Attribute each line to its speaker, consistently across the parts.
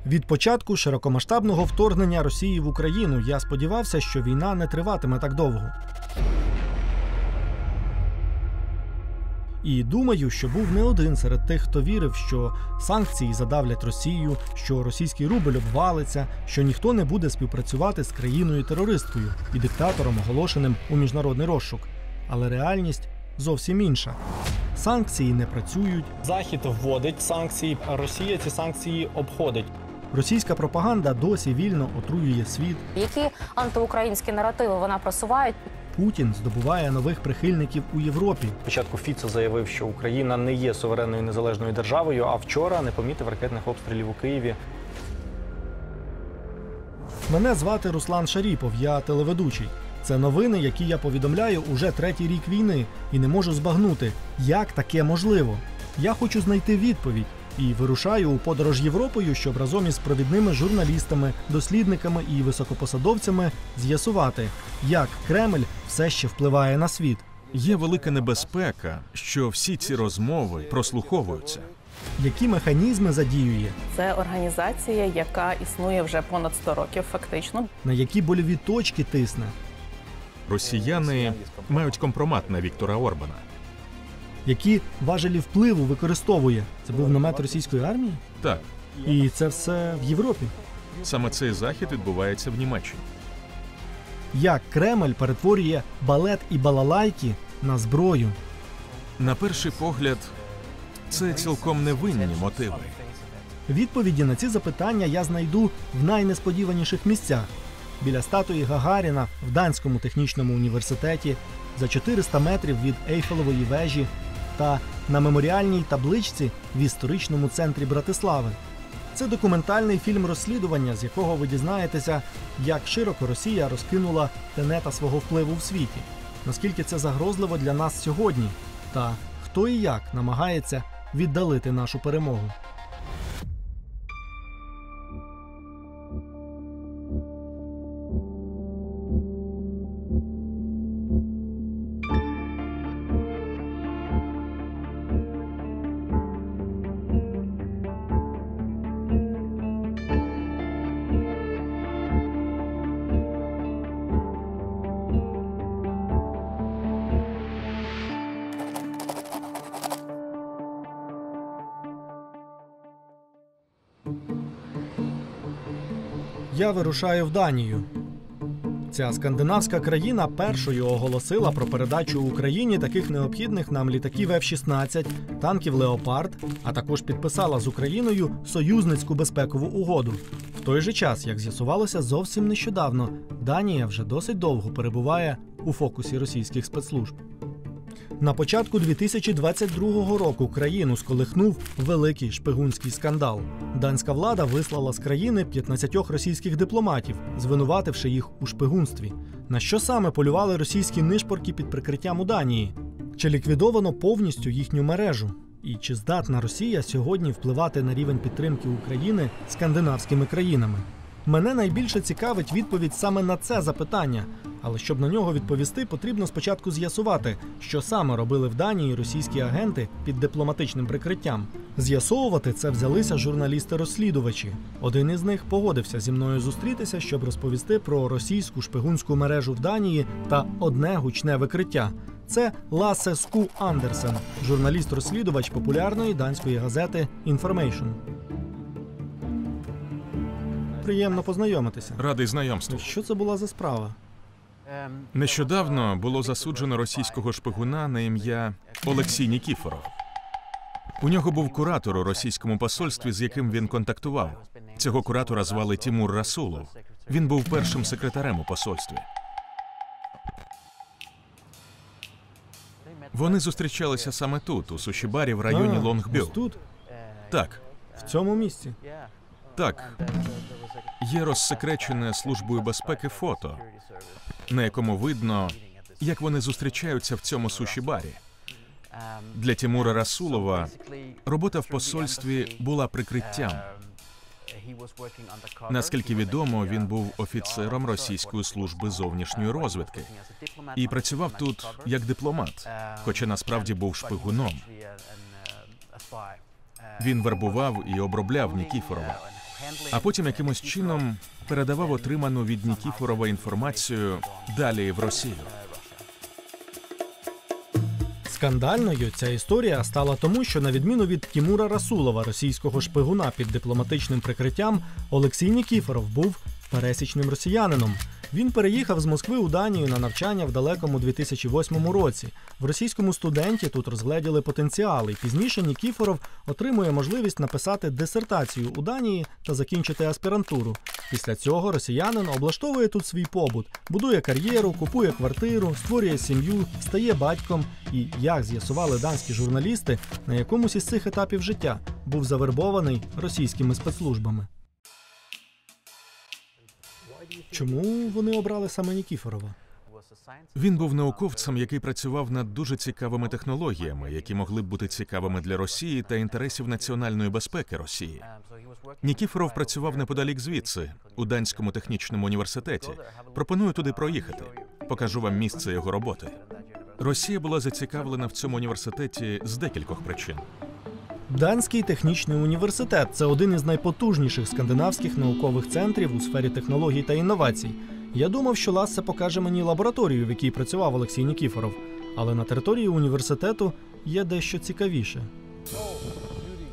Speaker 1: Від початку широкомасштабного вторгнення Росії в Україну я сподівався, що війна не триватиме так довго. І думаю, що був не один серед тих, хто вірив, що санкції задавлять Росію, що російський рубль обвалиться, що ніхто не буде співпрацювати з країною-терористкою і диктатором, оголошеним у міжнародний розшук. Але реальність зовсім інша. Санкції не працюють.
Speaker 2: Захід вводить санкції, а Росія ці санкції обходить.
Speaker 1: Російська пропаганда досі вільно отруює світ.
Speaker 3: Які антиукраїнські наративи вона просуває?
Speaker 1: Путін здобуває нових прихильників у Європі.
Speaker 2: Спочатку Фіцо заявив, що Україна не є суверенною незалежною державою, а вчора не помітив ракетних обстрілів у Києві.
Speaker 1: Мене звати Руслан Шаріпов, я телеведучий. Це новини, які я повідомляю уже третій рік війни і не можу збагнути, як таке можливо. Я хочу знайти відповідь і вирушаю у подорож Європою, щоб разом із провідними журналістами, дослідниками і високопосадовцями з'ясувати, як Кремль все ще впливає на світ.
Speaker 4: Є велика небезпека, що всі ці розмови прослуховуються.
Speaker 1: Які механізми задіює,
Speaker 5: Це організація, яка існує вже понад 100 років фактично.
Speaker 1: на які больові точки тисне.
Speaker 4: Росіяни мають компромат на Віктора Орбана.
Speaker 1: Які важелі впливу використовує. Це був намет російської армії?
Speaker 4: Так,
Speaker 1: І це все в Європі.
Speaker 4: саме цей захід відбувається в Німеччині.
Speaker 1: Як Кремль перетворює балет і балалайки на зброю.
Speaker 4: На перший погляд, це цілком невинні мотиви.
Speaker 1: Відповіді на ці запитання я знайду в найнесподіваніших місцях. Біля статуї Гагаріна в Данському технічному університеті, за 400 метрів від Ейфелевої вежі та на меморіальній табличці в історичному центрі Братислави. Це документальний фільм-розслідування, з якого ви дізнаєтеся, як широко Росія розкинула тенета свого впливу в світі, наскільки це загрозливо для нас сьогодні, та хто і як намагається віддалити нашу перемогу. Я вирушаю в Данію. Ця скандинавська країна першою оголосила про передачу Україні таких необхідних нам літаків F-16, танків «Леопард», а також підписала з Україною союзницьку безпекову угоду. В той же час, як з'ясувалося зовсім нещодавно, Данія вже досить довго перебуває у фокусі російських спецслужб. На початку 2022 року країну сколихнув великий шпигунський скандал. Данська влада вислала з країни 15 російських дипломатів, звинувативши їх у шпигунстві. На що саме полювали російські нишпорки під прикриттям у Данії? Чи ліквідовано повністю їхню мережу? І чи здатна Росія сьогодні впливати на рівень підтримки України скандинавськими країнами? Мене найбільше цікавить відповідь саме на це запитання. Але щоб на нього відповісти, потрібно спочатку з'ясувати, що саме робили в Данії російські агенти під дипломатичним прикриттям. З'ясовувати це взялися журналісти-розслідувачі. Один із них погодився зі мною зустрітися, щоб розповісти про російську шпигунську мережу в Данії та одне гучне викриття. Це Лассе Ску Андерсен, журналіст-розслідувач популярної данської газети Information. Приємно познайомитися.
Speaker 4: Радий знайомству.
Speaker 1: Що це була за справа?
Speaker 4: Нещодавно було засуджено російського шпигуна на ім'я Олексій Нікіфоров. У нього був куратор у російському посольстві, з яким він контактував. Цього куратора звали Тімур Расулов. Він був першим секретарем у посольстві. Вони зустрічалися саме тут, у суші-барі в районі Лонгбю.
Speaker 1: Ось тут?
Speaker 4: Так,
Speaker 1: В цьому місці?
Speaker 4: так. Є розсекречене Службою безпеки фото, на якому видно, як вони зустрічаються в цьому суші-барі. Для Тімура Расулова робота в посольстві була прикриттям. Наскільки відомо, він був офіцером російської служби зовнішньої розвідки і працював тут як дипломат, хоча насправді був шпигуном. Він вербував і обробляв Нікіфорова. а потім якимось чином передавав отриману від Нікіфорова інформацію далі в Росію.
Speaker 1: Скандальною ця історія стала тому, що на відміну від Тімура Расулова, російського шпигуна під дипломатичним прикриттям, Олексій Нікіфоров був пересічним росіянином. Він переїхав з Москви у Данію на навчання в далекому 2008 році. В російському студенті тут розгледіли потенціали. Пізніше Нікіфоров отримує можливість написати дисертацію у Данії та закінчити аспірантуру. Після цього росіянин облаштовує тут свій побут, будує кар'єру, купує квартиру, створює сім'ю, стає батьком і, як з'ясували данські журналісти, на якомусь із цих етапів життя був завербований російськими спецслужбами. Чому вони обрали саме Нікіфорова?
Speaker 4: Він був науковцем, який працював над дуже цікавими технологіями, які могли б бути цікавими для Росії та інтересів національної безпеки Росії. Нікіфоров працював неподалік звідси, у Данському технічному університеті. Пропоную туди проїхати. Покажу вам місце його роботи. Росія була зацікавлена в цьому університеті з декількох причин.
Speaker 1: Данський технічний університет – це один із найпотужніших скандинавських наукових центрів у сфері технологій та інновацій. Я думав, що Лассе покаже мені лабораторію, в якій працював Олексій Нікіфоров. Але на території університету є дещо цікавіше.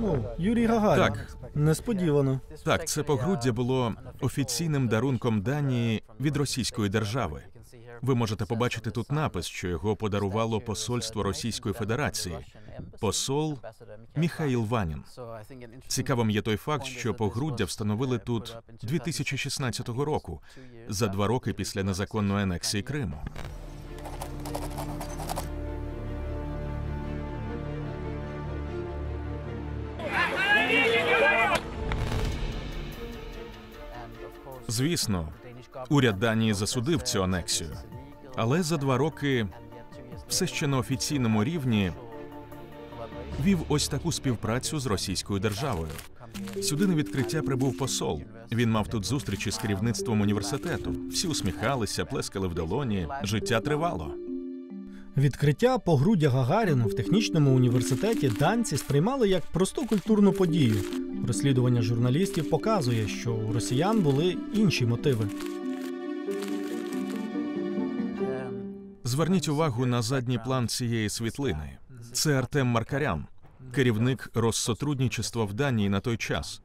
Speaker 1: О, Юрій Гагарін.
Speaker 4: Так.
Speaker 1: Несподівано.
Speaker 4: Так, це погруддя було офіційним дарунком Данії від російської держави. Ви можете побачити тут напис, що його подарувало посольство Російської Федерації. Посол Міхаїл Ванін. Цікавим є той факт, що погруддя встановили тут 2016 року, за 2 роки після незаконної анексії Криму. Звісно, уряд Данії засудив цю анексію, але за 2 роки все ще на офіційному рівні вів ось таку співпрацю з російською державою. Сюди на відкриття прибув посол. Він мав тут зустрічі з керівництвом університету. Всі усміхалися, плескали в долоні. Життя тривало.
Speaker 1: Відкриття погруддя Гагаріну в технічному університеті данці сприймали як просту культурну подію. Розслідування журналістів показує, що у росіян були інші мотиви.
Speaker 4: Зверніть увагу на задній план цієї світлини. Це Артем Маркарян, керівник Россотрудничества в Данії на той час.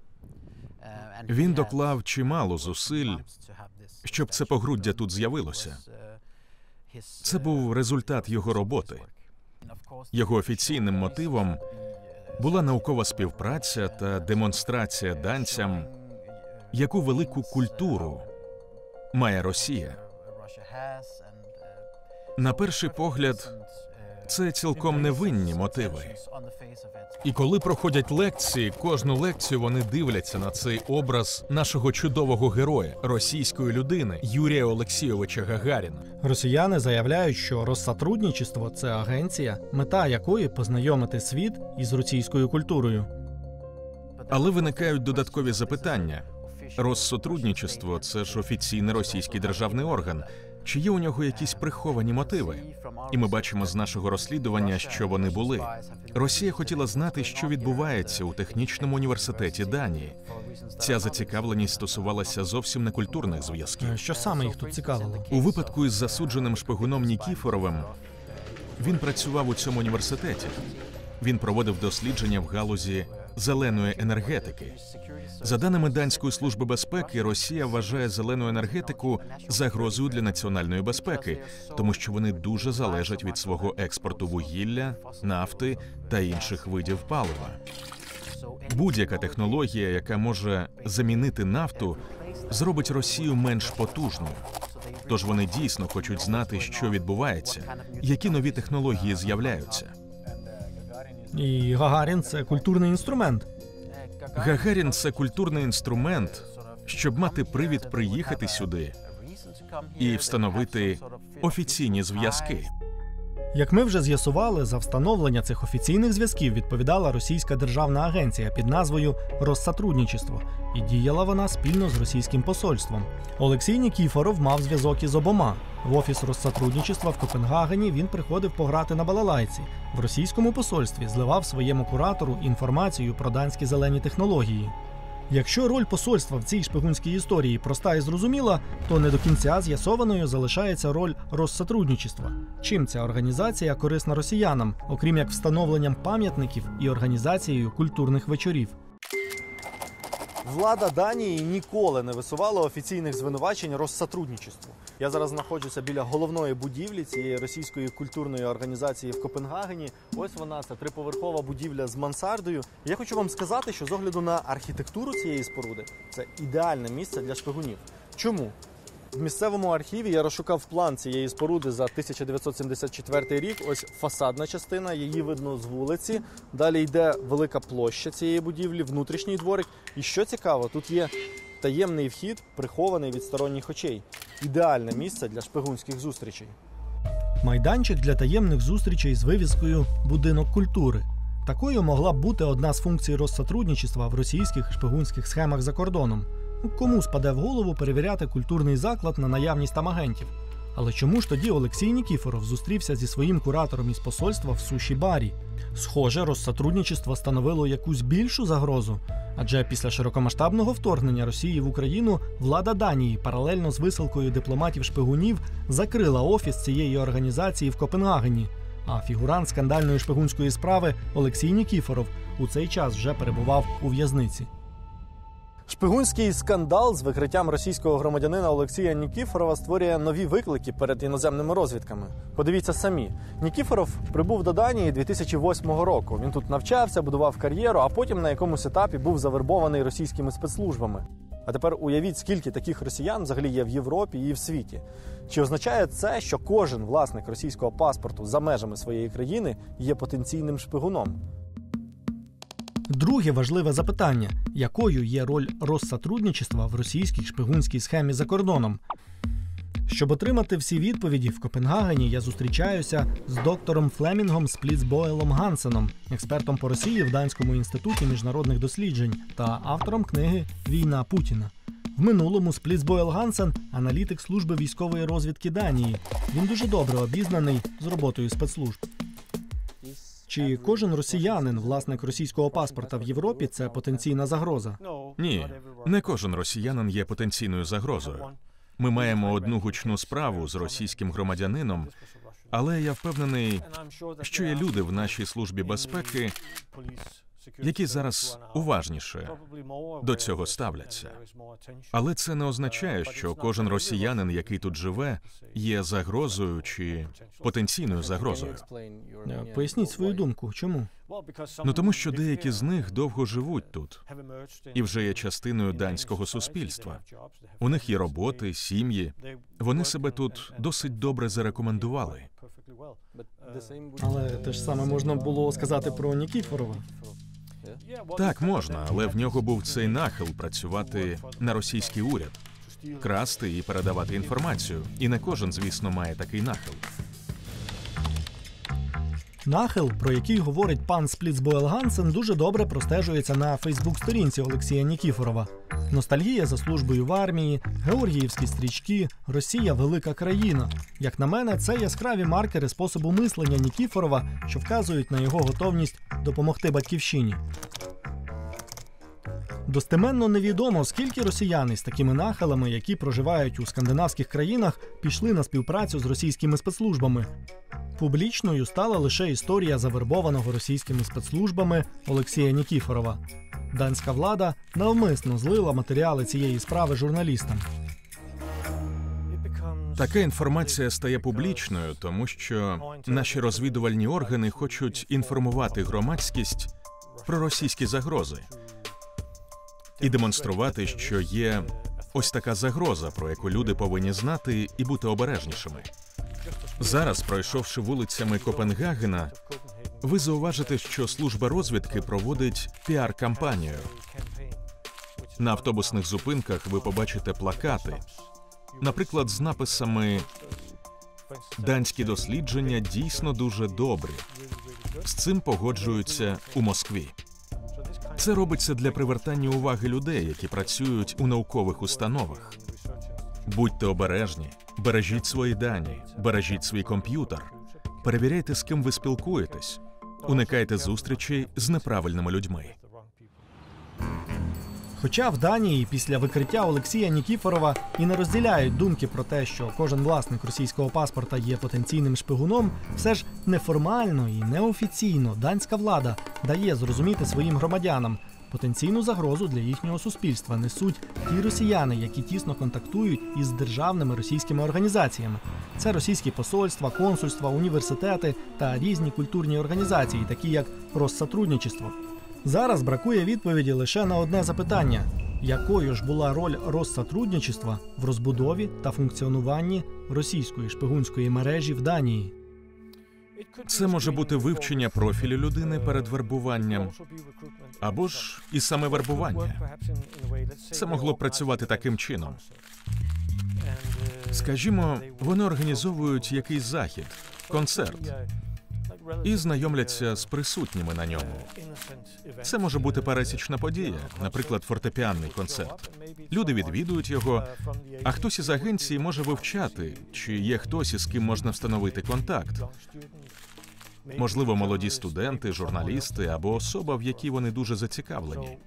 Speaker 4: Він доклав чимало зусиль, щоб це погруддя тут з'явилося. Це був результат його роботи. Його офіційним мотивом була наукова співпраця та демонстрація данцям, яку велику культуру має Росія. На перший погляд, це цілком невинні мотиви. І коли проходять лекції, кожну лекцію вони дивляться на цей образ нашого чудового героя, російської людини Юрія Олексійовича Гагаріна.
Speaker 1: Росіяни заявляють, що Россотрудничество – це агенція, мета якої – познайомити світ із російською культурою.
Speaker 4: Але виникають додаткові запитання. Россотрудничество – це ж офіційний російський державний орган. Чи є у нього якісь приховані мотиви? І ми бачимо з нашого розслідування, що вони були. Росія хотіла знати, що відбувається у технічному університеті Данії. Ця зацікавленість стосувалася зовсім не культурних зв'язків.
Speaker 1: Що саме їх тут цікавило?
Speaker 4: У випадку із засудженим шпигуном Нікіфоровим, він працював у цьому університеті. Він проводив дослідження в галузі зеленої енергетики. За даними Данської служби безпеки, Росія вважає зелену енергетику загрозою для національної безпеки, тому що вони дуже залежать від свого експорту вугілля, нафти та інших видів палива. Будь-яка технологія, яка може замінити нафту, зробить Росію менш потужною. Тож вони дійсно хочуть знати, що відбувається, які нові технології з'являються.
Speaker 1: І Гагарін – це культурний інструмент.
Speaker 4: Гагарін – це культурний інструмент, щоб мати привід приїхати сюди і встановити офіційні зв'язки.
Speaker 1: Як ми вже з'ясували, за встановлення цих офіційних зв'язків відповідала російська державна агенція під назвою «Россотрудничество», і діяла вона спільно з російським посольством. Олексій Нікіфоров мав зв'язок із обома. В офіс Россотрудничества в Копенгагені він приходив пограти на балалайці. В російському посольстві зливав своєму куратору інформацію про данські зелені технології. Якщо роль посольства в цій шпигунській історії проста і зрозуміла, то не до кінця з'ясованою залишається роль Россотрудничества. Чим ця організація корисна росіянам, окрім як встановленням пам'ятників і організацією культурних вечорів?
Speaker 2: Влада Данії ніколи не висувала офіційних звинувачень Россотрудничеству. Я зараз знаходжуся біля головної будівлі цієї російської культурної організації в Копенгагені. Ось вона, це триповерхова будівля з мансардою. Я хочу вам сказати, що з огляду на архітектуру цієї споруди, це ідеальне місце для шпигунів. Чому? В місцевому архіві я розшукав план цієї споруди за 1974 рік. Ось фасадна частина, її видно з вулиці. Далі йде велика площа цієї будівлі, внутрішній дворик. І що цікаво, тут є таємний вхід, прихований від сторонніх очей. Ідеальне місце для шпигунських зустрічей.
Speaker 1: Майданчик для таємних зустрічей з вивіскою «Будинок культури». Такою могла б бути одна з функцій Россотрудничества в російських шпигунських схемах за кордоном. Кому спаде в голову перевіряти культурний заклад на наявність там агентів? Але чому ж тоді Олексій Нікіфоров зустрівся зі своїм куратором із посольства в суші-барі? Схоже, Россотрудничество становило якусь більшу загрозу. Адже після широкомасштабного вторгнення Росії в Україну влада Данії паралельно з висилкою дипломатів-шпигунів закрила офіс цієї організації в Копенгагені. А фігурант скандальної шпигунської справи Олексій Нікіфоров у цей час вже перебував у в'язниці.
Speaker 2: Шпигунський скандал з викриттям російського громадянина Олексія Нікіфорова створює нові виклики перед іноземними розвідками. Подивіться самі. Нікіфоров прибув до Данії 2008 року. Він тут навчався, будував кар'єру, а потім на якомусь етапі був завербований російськими спецслужбами. А тепер уявіть, скільки таких росіян взагалі є в Європі і в світі. Чи означає це, що кожен власник російського паспорту за межами своєї країни є потенційним шпигуном?
Speaker 1: Друге важливе запитання – якою є роль Россотрудничества в російській шпигунській схемі за кордоном? Щоб отримати всі відповіді, в Копенгагені я зустрічаюся з доктором Флемінгом Спліцбойлом Гансеном, експертом по Росії в Данському інституті міжнародних досліджень та автором книги «Війна Путіна». В минулому Спліцбойл Гансен – аналітик служби військової розвідки Данії. Він дуже добре обізнаний з роботою спецслужб. Чи кожен росіянин, власник російського паспорта в Європі – це потенційна загроза?
Speaker 4: Ні, не кожен росіянин є потенційною загрозою. Ми маємо одну гучну справу з російським громадянином, але я впевнений, що є люди в нашій службі безпеки, які зараз уважніше до цього ставляться. Але це не означає, що кожен росіянин, який тут живе, є загрозою чи потенційною загрозою.
Speaker 1: Поясніть свою думку. Чому?
Speaker 4: Тому що деякі з них довго живуть тут і вже є частиною данського суспільства. У них є роботи, сім'ї. Вони себе тут досить добре зарекомендували.
Speaker 1: Але те ж саме можна було сказати про Нікіфорова.
Speaker 4: Так, можна, але в нього був цей нахил працювати на російський уряд, красти і передавати інформацію. І не кожен, звісно, має такий нахил.
Speaker 1: Нахил, про який говорить пан Спліцбойл Гансен, дуже добре простежується на фейсбук-сторінці Олексія Нікіфорова. Ностальгія за службою в армії, георгіївські стрічки, Росія – велика країна. Як на мене, це яскраві маркери способу мислення Нікіфорова, що вказують на його готовність допомогти батьківщині. Достеменно невідомо, скільки росіян із такими нахилами, які проживають у скандинавських країнах, пішли на співпрацю з російськими спецслужбами. Публічною стала лише історія завербованого російськими спецслужбами Олексія Нікіфорова. Данська влада навмисно злила матеріали цієї справи журналістам.
Speaker 4: Така інформація стає публічною, тому що наші розвідувальні органи хочуть інформувати громадськість про російські загрози і демонструвати, що є ось така загроза, про яку люди повинні знати і бути обережнішими. Зараз, пройшовши вулицями Копенгагена, ви зауважите, що служба розвідки проводить піар-кампанію. На автобусних зупинках ви побачите плакати, наприклад, з написами «Данські дослідження дійсно дуже добрі». З цим погоджуються у Москві. Це робиться для привертання уваги людей, які працюють у наукових установах. Будьте обережні, бережіть свої дані, бережіть свій комп'ютер, перевіряйте, з ким ви спілкуєтесь, уникайте зустрічей з неправильними людьми.
Speaker 1: Хоча в Данії після викриття Олексія Нікіфорова і не розділяють думки про те, що кожен власник російського паспорта є потенційним шпигуном, все ж неформально і неофіційно данська влада дає зрозуміти своїм громадянам, потенційну загрозу для їхнього суспільства несуть ті росіяни, які тісно контактують із державними російськими організаціями. Це російські посольства, консульства, університети та різні культурні організації, такі як Россотрудничество. Зараз бракує відповіді лише на одне запитання – якою ж була роль Россотрудничества в розбудові та функціонуванні російської шпигунської мережі в Данії?
Speaker 4: Це може бути вивчення профілю людини перед вербуванням, або ж і саме вербування. Це могло б працювати таким чином. Скажімо, вони організовують якийсь захід, концерт, і знайомляться з присутніми на ньому. Це може бути пересічна подія, наприклад, фортепіанний концерт. Люди відвідують його, а хтось із агенції може вивчати, чи є хтось, із ким можна встановити контакт. Можливо, молоді студенти, журналісти або особа, в якій вони дуже зацікавлені.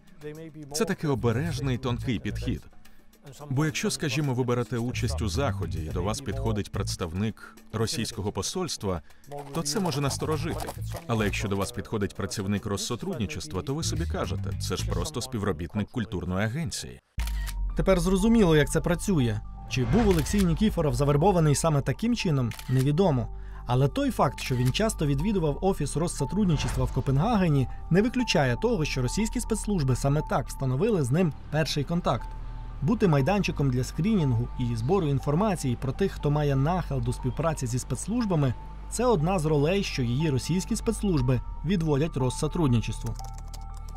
Speaker 4: Це такий обережний, тонкий підхід. Бо якщо, скажімо, ви берете участь у заході, і до вас підходить представник російського посольства, то це може насторожити. Але якщо до вас підходить працівник Россотрудничества, то ви собі кажете, це ж просто співробітник культурної агенції.
Speaker 1: Тепер зрозуміло, як це працює. Чи був Олексій Нікіфоров завербований саме таким чином, невідомо. Але той факт, що він часто відвідував офіс Россотрудничества в Копенгагені, не виключає того, що російські спецслужби саме так встановили з ним перший контакт. Бути майданчиком для скрінінгу і збору інформації про тих, хто має нахил до співпраці зі спецслужбами – це одна з ролей, що її російські спецслужби відводять Россотрудничеству.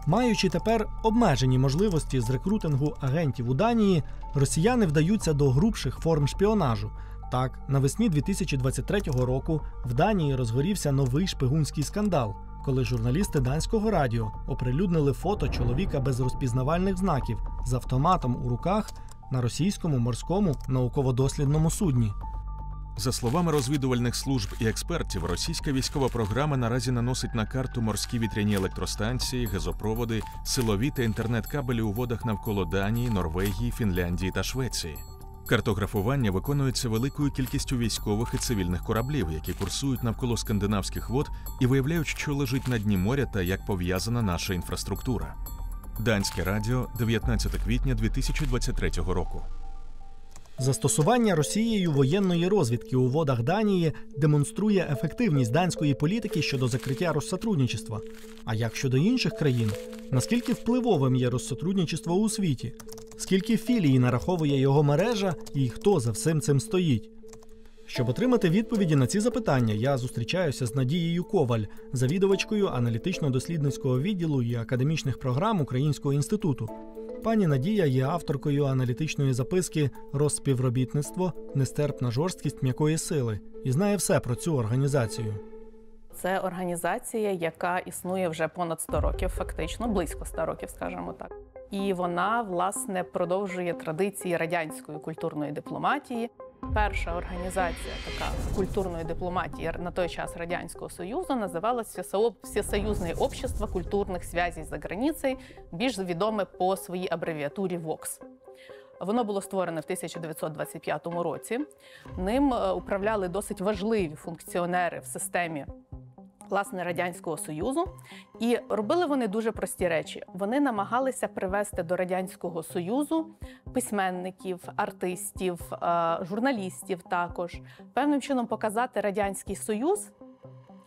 Speaker 1: Маючи тепер обмежені можливості з рекрутингу агентів у Данії, росіяни вдаються до грубших форм шпіонажу. Так, навесні 2023 року в Данії розгорівся новий шпигунський скандал, коли журналісти данського радіо оприлюднили фото чоловіка без розпізнавальних знаків з автоматом у руках на російському морському науково-дослідному судні.
Speaker 4: За словами розвідувальних служб і експертів, російська військова програма наразі наносить на карту морські вітряні електростанції, газопроводи, силові та інтернет-кабелі у водах навколо Данії, Норвегії, Фінляндії та Швеції. Картографування виконується великою кількістю військових і цивільних кораблів, які курсують навколо скандинавських вод і виявляють, що лежить на дні моря та як пов'язана наша інфраструктура. Данське радіо, 19 квітня 2023 року.
Speaker 1: Застосування Росією воєнної розвідки у водах Данії демонструє ефективність данської політики щодо закриття Россотрудничества. А як щодо інших країн? Наскільки впливовим є Россотрудничество у світі? Скільки філій нараховує його мережа і хто за всім цим стоїть? Щоб отримати відповіді на ці запитання, я зустрічаюся з Надією Коваль, завідувачкою аналітично-дослідницького відділу і академічних програм Українського інституту. Пані Надія є авторкою аналітичної записки «Розспівробітництво. Нестерпна жорсткість м'якої сили» і знає все про цю організацію.
Speaker 5: Це організація, яка існує вже понад 100 років, фактично, близько 100 років, скажімо так. І вона, власне, продовжує традиції радянської культурної дипломатії. Перша організація така культурної дипломатії на той час Радянського Союзу називалась Всесоюзне общество культурних зв'язей за границею, більш відоме по своїй абревіатурі ВОКС. Воно було створене в 1925 році. Ним управляли досить важливі функціонери в системі власне Радянського Союзу. І робили вони дуже прості речі. Вони намагалися привести до Радянського Союзу письменників, артистів, журналістів також. Певним чином показати Радянський Союз,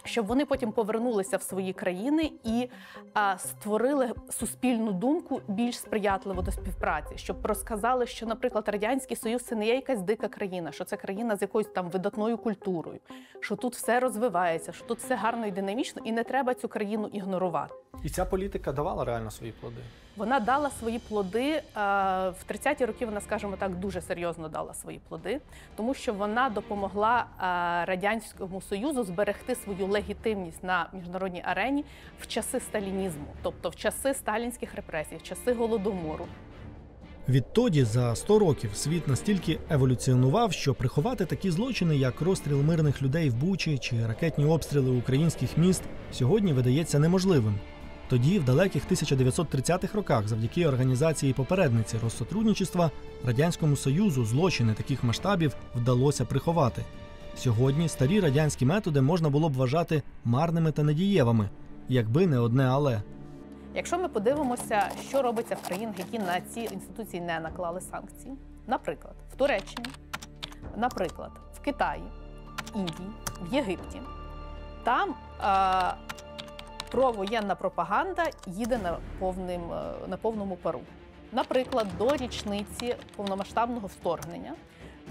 Speaker 5: щоб вони потім повернулися в свої країни і створили суспільну думку більш сприятливу до співпраці, щоб розказали, що, наприклад, Радянський Союз – це не є якась дика країна, що це країна з якоюсь там видатною культурою, що тут все розвивається, що тут все гарно і динамічно, і не треба цю країну ігнорувати.
Speaker 2: І ця політика давала реально свої плоди?
Speaker 5: Вона дала свої плоди, в 30-ті роки вона, скажімо так, дуже серйозно дала свої плоди, тому що вона допомогла Радянському Союзу зберегти свою легітимність на міжнародній арені в часи сталінізму, тобто в часи сталінських репресій, в часи Голодомору.
Speaker 1: Відтоді за 100 років світ настільки еволюціонував, що приховати такі злочини, як розстріл мирних людей в Бучі чи ракетні обстріли українських міст, сьогодні видається неможливим. Тоді, в далеких 1930-х роках, завдяки організації попередниці Россотрудничества, Радянському Союзу злочини таких масштабів вдалося приховати. Сьогодні старі радянські методи можна було б вважати марними та недієвими, якби не одне «але».
Speaker 5: Якщо ми подивимося, що робиться в країнах, які на ці інституції не наклали санкції, наприклад, в Туреччині, наприклад, в Китаї, в Індії, в Єгипті, там провоєнна пропаганда їде на повному пару. Наприклад, до річниці повномасштабного вторгнення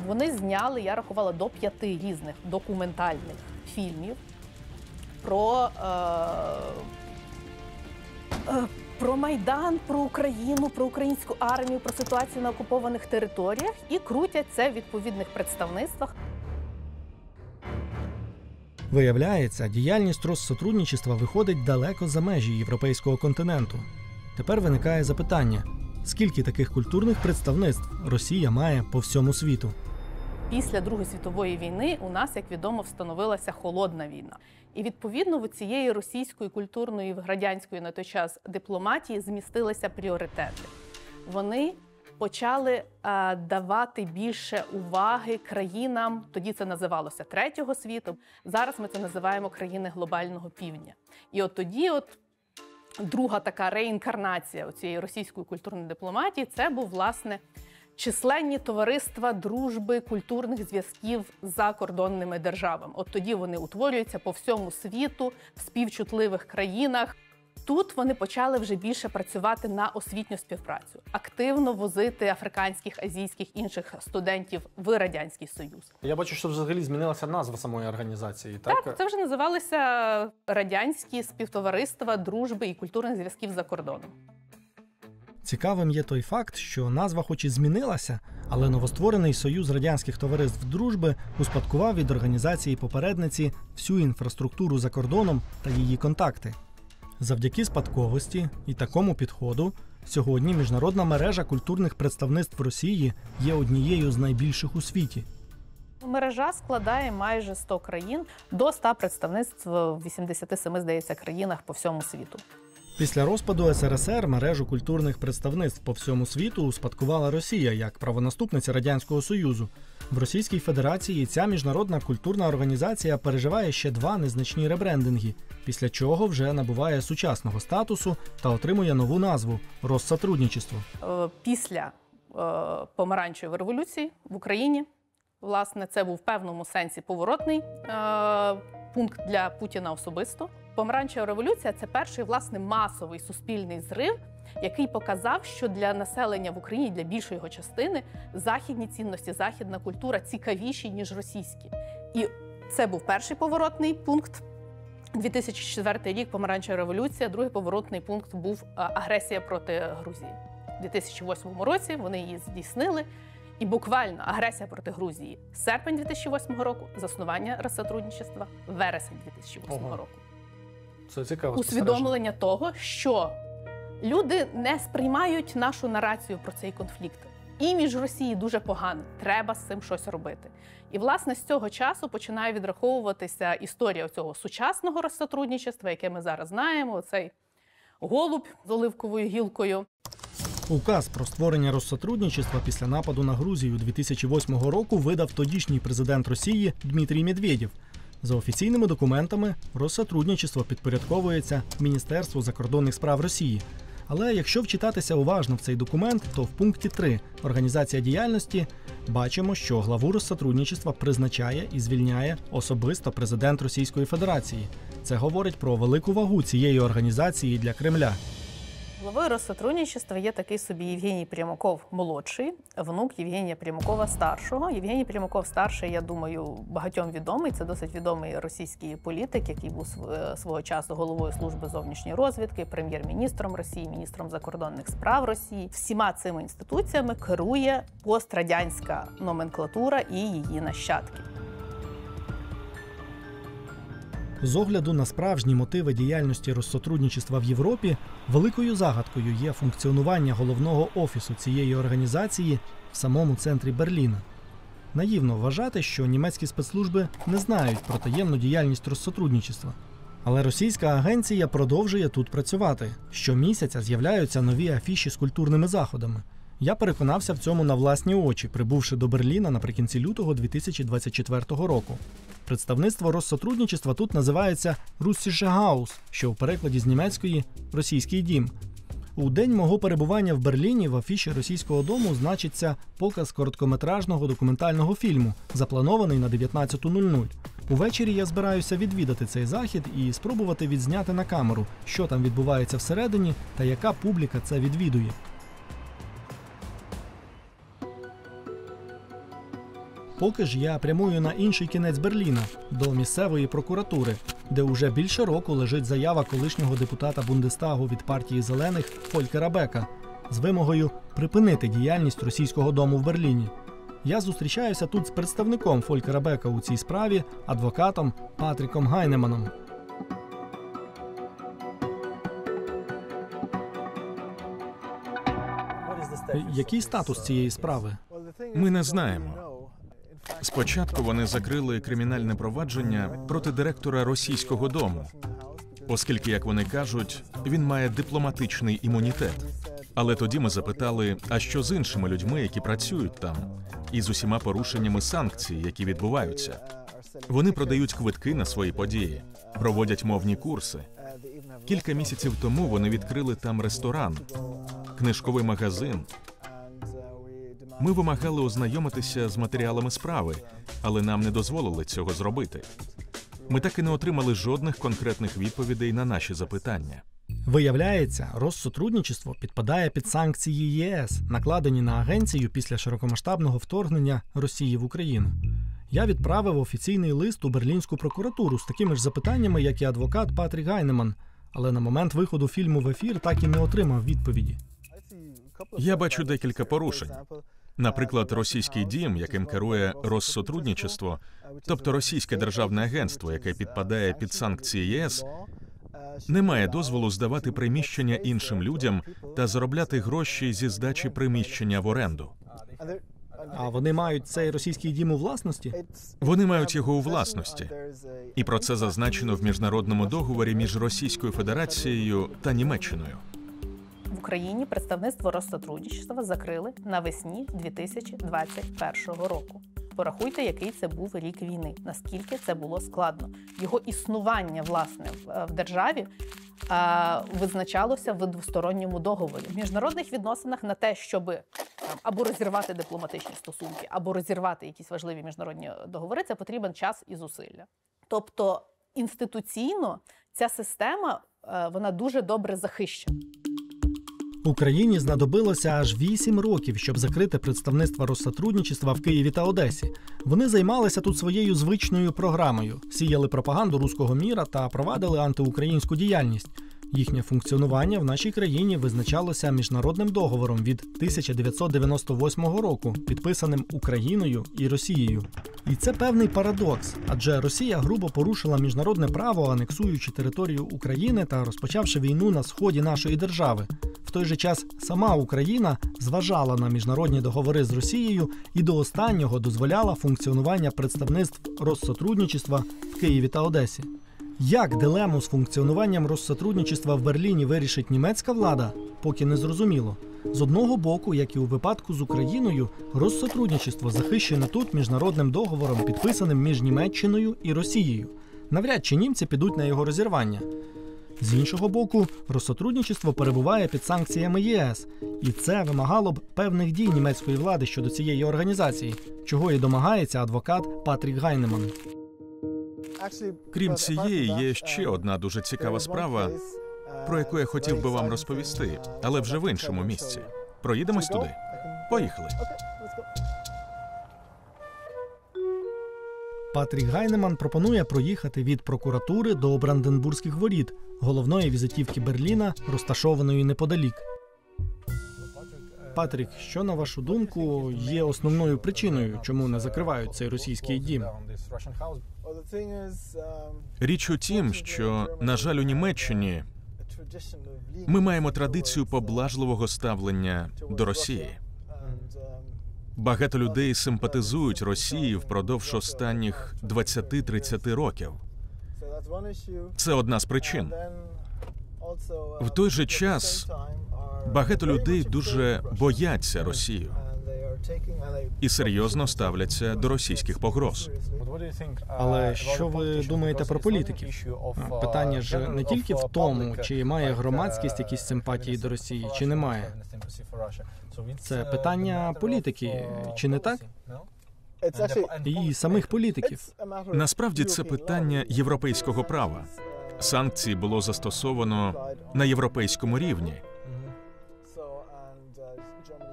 Speaker 5: вони зняли, я рахувала, до 5 різних документальних фільмів про Майдан, про Україну, про українську армію, про ситуацію на окупованих територіях і крутять це в відповідних представництвах.
Speaker 1: Виявляється, діяльність Россотрудничества виходить далеко за межі європейського континенту. Тепер виникає запитання, скільки таких культурних представництв Росія має по всьому світу?
Speaker 5: Після Другої світової війни у нас, як відомо, встановилася холодна війна. І, відповідно, в цієї російської культурної, радянської на той час дипломатії змістилися пріоритети. Вони почали давати більше уваги країнам, тоді це називалося Третього світу, зараз ми це називаємо країни глобального півдня. І от тоді друга така реінкарнація цієї російської культурної дипломатії – це був, власне, численні товариства дружби, культурних зв'язків з закордонними державами. От тоді вони утворюються по всьому світу, в співчутливих країнах. Тут вони почали вже більше працювати на освітню співпрацю, активно возити африканських, азійських, інших студентів в Радянський Союз.
Speaker 2: Я бачу, що взагалі змінилася назва самої організації, так?
Speaker 5: Так, це вже називалися Радянські співтовариства дружби і культурних зв'язків за кордоном.
Speaker 1: Цікавим є той факт, що назва хоч і змінилася, але новостворений Союз радянських товариств дружби успадкував від організації попередниці всю інфраструктуру за кордоном та її контакти. Завдяки спадковості і такому підходу сьогодні міжнародна мережа культурних представництв Росії є однією з найбільших у світі.
Speaker 5: Мережа складає майже 100 країн, до 100 представництв в 87, здається, країнах по всьому світу.
Speaker 1: Після розпаду СРСР мережу культурних представництв по всьому світу успадкувала Росія як правонаступниця Радянського Союзу. В Російській Федерації ця міжнародна культурна організація переживає ще 2 незначні ребрендинги, після чого вже набуває сучасного статусу та отримує нову назву – Россотрудничество.
Speaker 5: Після помаранчевої революції в Україні, власне, це був в певному сенсі поворотний пункт для Путіна особисто. Помаранчева революція – це перший, власне, масовий суспільний зрив, який показав, що для населення в Україні, для більшої його частини, західні цінності, західна культура цікавіші, ніж російські. І це був перший поворотний пункт. 2004 рік – помаранчева революція, другий поворотний пункт був агресія проти Грузії. У 2008 році вони її здійснили. І буквально агресія проти Грузії. Серпень 2008 року – заснування Россотрудничества, вересень 2008 року.
Speaker 2: Це цікаво.
Speaker 5: Усвідомлення того, що люди не сприймають нашу нарацію про цей конфлікт. Імідж Росії дуже поганий, треба з цим щось робити. І, власне, з цього часу починає відраховуватися історія цього сучасного Россотрудничества, яке ми зараз знаємо, цей голуб з оливковою гілкою.
Speaker 1: Указ про створення Россотрудничества після нападу на Грузію 2008 року видав тодішній президент Росії Дмитрій Медведєв. За офіційними документами, Россотрудничество підпорядковується Міністерству закордонних справ Росії. Але якщо вчитатися уважно в цей документ, то в пункті 3 «Організація діяльності» бачимо, що главу Россотрудничества призначає і звільняє особисто президент Російської Федерації. Це говорить про велику вагу цієї організації для Кремля.
Speaker 5: Главою Россотрудничества є такий собі Євгеній Прямаков-молодший, внук Євгенія Прямакова-старшого. Євгеній Прямаков-старший, я думаю, багатьом відомий. Це досить відомий російський політик, який був свого часу головою служби зовнішньої розвідки, прем'єр-міністром Росії, міністром закордонних справ Росії. Всіма цими інституціями керує пострадянська номенклатура і її нащадки.
Speaker 1: З огляду на справжні мотиви діяльності Россотрудничества в Європі, великою загадкою є функціонування головного офісу цієї організації в самому центрі Берліна. Наївно вважати, що німецькі спецслужби не знають про таємну діяльність Россотрудничества. Але російська агенція продовжує тут працювати. Щомісяця з'являються нові афіші з культурними заходами. Я переконався в цьому на власні очі, прибувши до Берліна наприкінці лютого 2024 року. Представництво Россотрудничества тут називається «Russische Haus», що в перекладі з німецької «Російський дім». У день мого перебування в Берліні в афіші Російського дому значиться показ короткометражного документального фільму, запланований на 19:00. Увечері я збираюся відвідати цей захід і спробувати відзняти на камеру, що там відбувається всередині та яка публіка це відвідує. Поки ж я прямую на інший кінець Берліна, до місцевої прокуратури, де уже більше року лежить заява колишнього депутата Бундестагу від партії Зелених Фолькера Бека з вимогою припинити діяльність Російського дому в Берліні. Я зустрічаюся тут з представником Фолькера Бека у цій справі, адвокатом Патріком Гайнеманом. Який статус цієї справи?
Speaker 4: Ми не знаємо. Спочатку вони закрили кримінальне провадження проти директора Російського дому, оскільки, як вони кажуть, він має дипломатичний імунітет. Але тоді ми запитали, а що з іншими людьми, які працюють там, і з усіма порушеннями санкцій, які відбуваються. Вони продають квитки на свої події, проводять мовні курси. Кілька місяців тому вони відкрили там ресторан, книжковий магазин. Ми вимагали ознайомитися з матеріалами справи, але нам не дозволили цього зробити. Ми так і не отримали жодних конкретних відповідей на наші запитання.
Speaker 1: Виявляється, Россотрудничество підпадає під санкції ЄС, накладені на агенцію після широкомасштабного вторгнення Росії в Україну. Я відправив офіційний лист у Берлінську прокуратуру з такими ж запитаннями, як і адвокат Патрік Гайнеман, але на момент виходу фільму в ефір так і не отримав відповіді.
Speaker 4: Я бачу декілька порушень. Наприклад, Російський дім, яким керує Россотрудничество, тобто російське державне агентство, яке підпадає під санкції ЄС, не має дозволу здавати приміщення іншим людям та заробляти гроші зі здачі приміщення в оренду.
Speaker 1: А вони мають цей російський дім у власності?
Speaker 4: Вони мають його у власності. І про це зазначено в міжнародному договорі між Російською Федерацією та Німеччиною.
Speaker 5: В Україні представництво Россотрудничества закрили навесні 2021 року. Порахуйте, який це був рік війни, наскільки це було складно. Його існування, власне, в державі визначалося в двосторонньому договорі. В міжнародних відносинах на те, щоб або розірвати дипломатичні стосунки, або розірвати якісь важливі міжнародні договори, це потрібен час і зусилля. Тобто інституційно ця система, вона дуже добре захищена.
Speaker 1: Україні знадобилося аж 8 років, щоб закрити представництва Россотрудничества в Києві та Одесі. Вони займалися тут своєю звичною програмою, сіяли пропаганду руського міра та провадили антиукраїнську діяльність. Їхнє функціонування в нашій країні визначалося міжнародним договором від 1998 року, підписаним Україною і Росією. І це певний парадокс, адже Росія грубо порушила міжнародне право, анексуючи територію України та розпочавши війну на сході нашої держави. В той же час сама Україна зважала на міжнародні договори з Росією і до останнього дозволяла функціонування представництв Россотрудничества в Києві та Одесі. Як дилему з функціонуванням Россотрудничества в Берліні вирішить німецька влада, поки не зрозуміло. З одного боку, як і у випадку з Україною, Россотрудничество захищено тут міжнародним договором, підписаним між Німеччиною і Росією. Навряд чи німці підуть на його розірвання. З іншого боку, Россотрудничество перебуває під санкціями ЄС, і це вимагало б певних дій німецької влади щодо цієї організації, чого і домагається адвокат Патрік Гайнеман.
Speaker 4: Крім цієї, є ще одна дуже цікава справа, про яку я хотів би вам розповісти, але вже в іншому місці. Проїдемось туди? Поїхали.
Speaker 1: Патрік Гайнеман пропонує проїхати від прокуратури до Бранденбурзьких воріт, головної візитівки Берліна, розташованої неподалік. Патрік, що, на вашу думку, є основною причиною, чому не закривають цей російський дім?
Speaker 4: Річ у тім, що, на жаль, у Німеччині ми маємо традицію поблажливого ставлення до Росії. Багато людей симпатизують Росії впродовж останніх 20-30 років. Це одна з причин. В той же час багато людей дуже бояться Росію і серйозно ставляться до російських погроз.
Speaker 1: Але що ви думаєте про політиків? Питання ж не тільки в тому, чи має громадськість якісь симпатії до Росії, чи не має. Це питання політики, чи не так? І самих політиків.
Speaker 4: Насправді це питання європейського права. Санкції було застосовано на європейському рівні.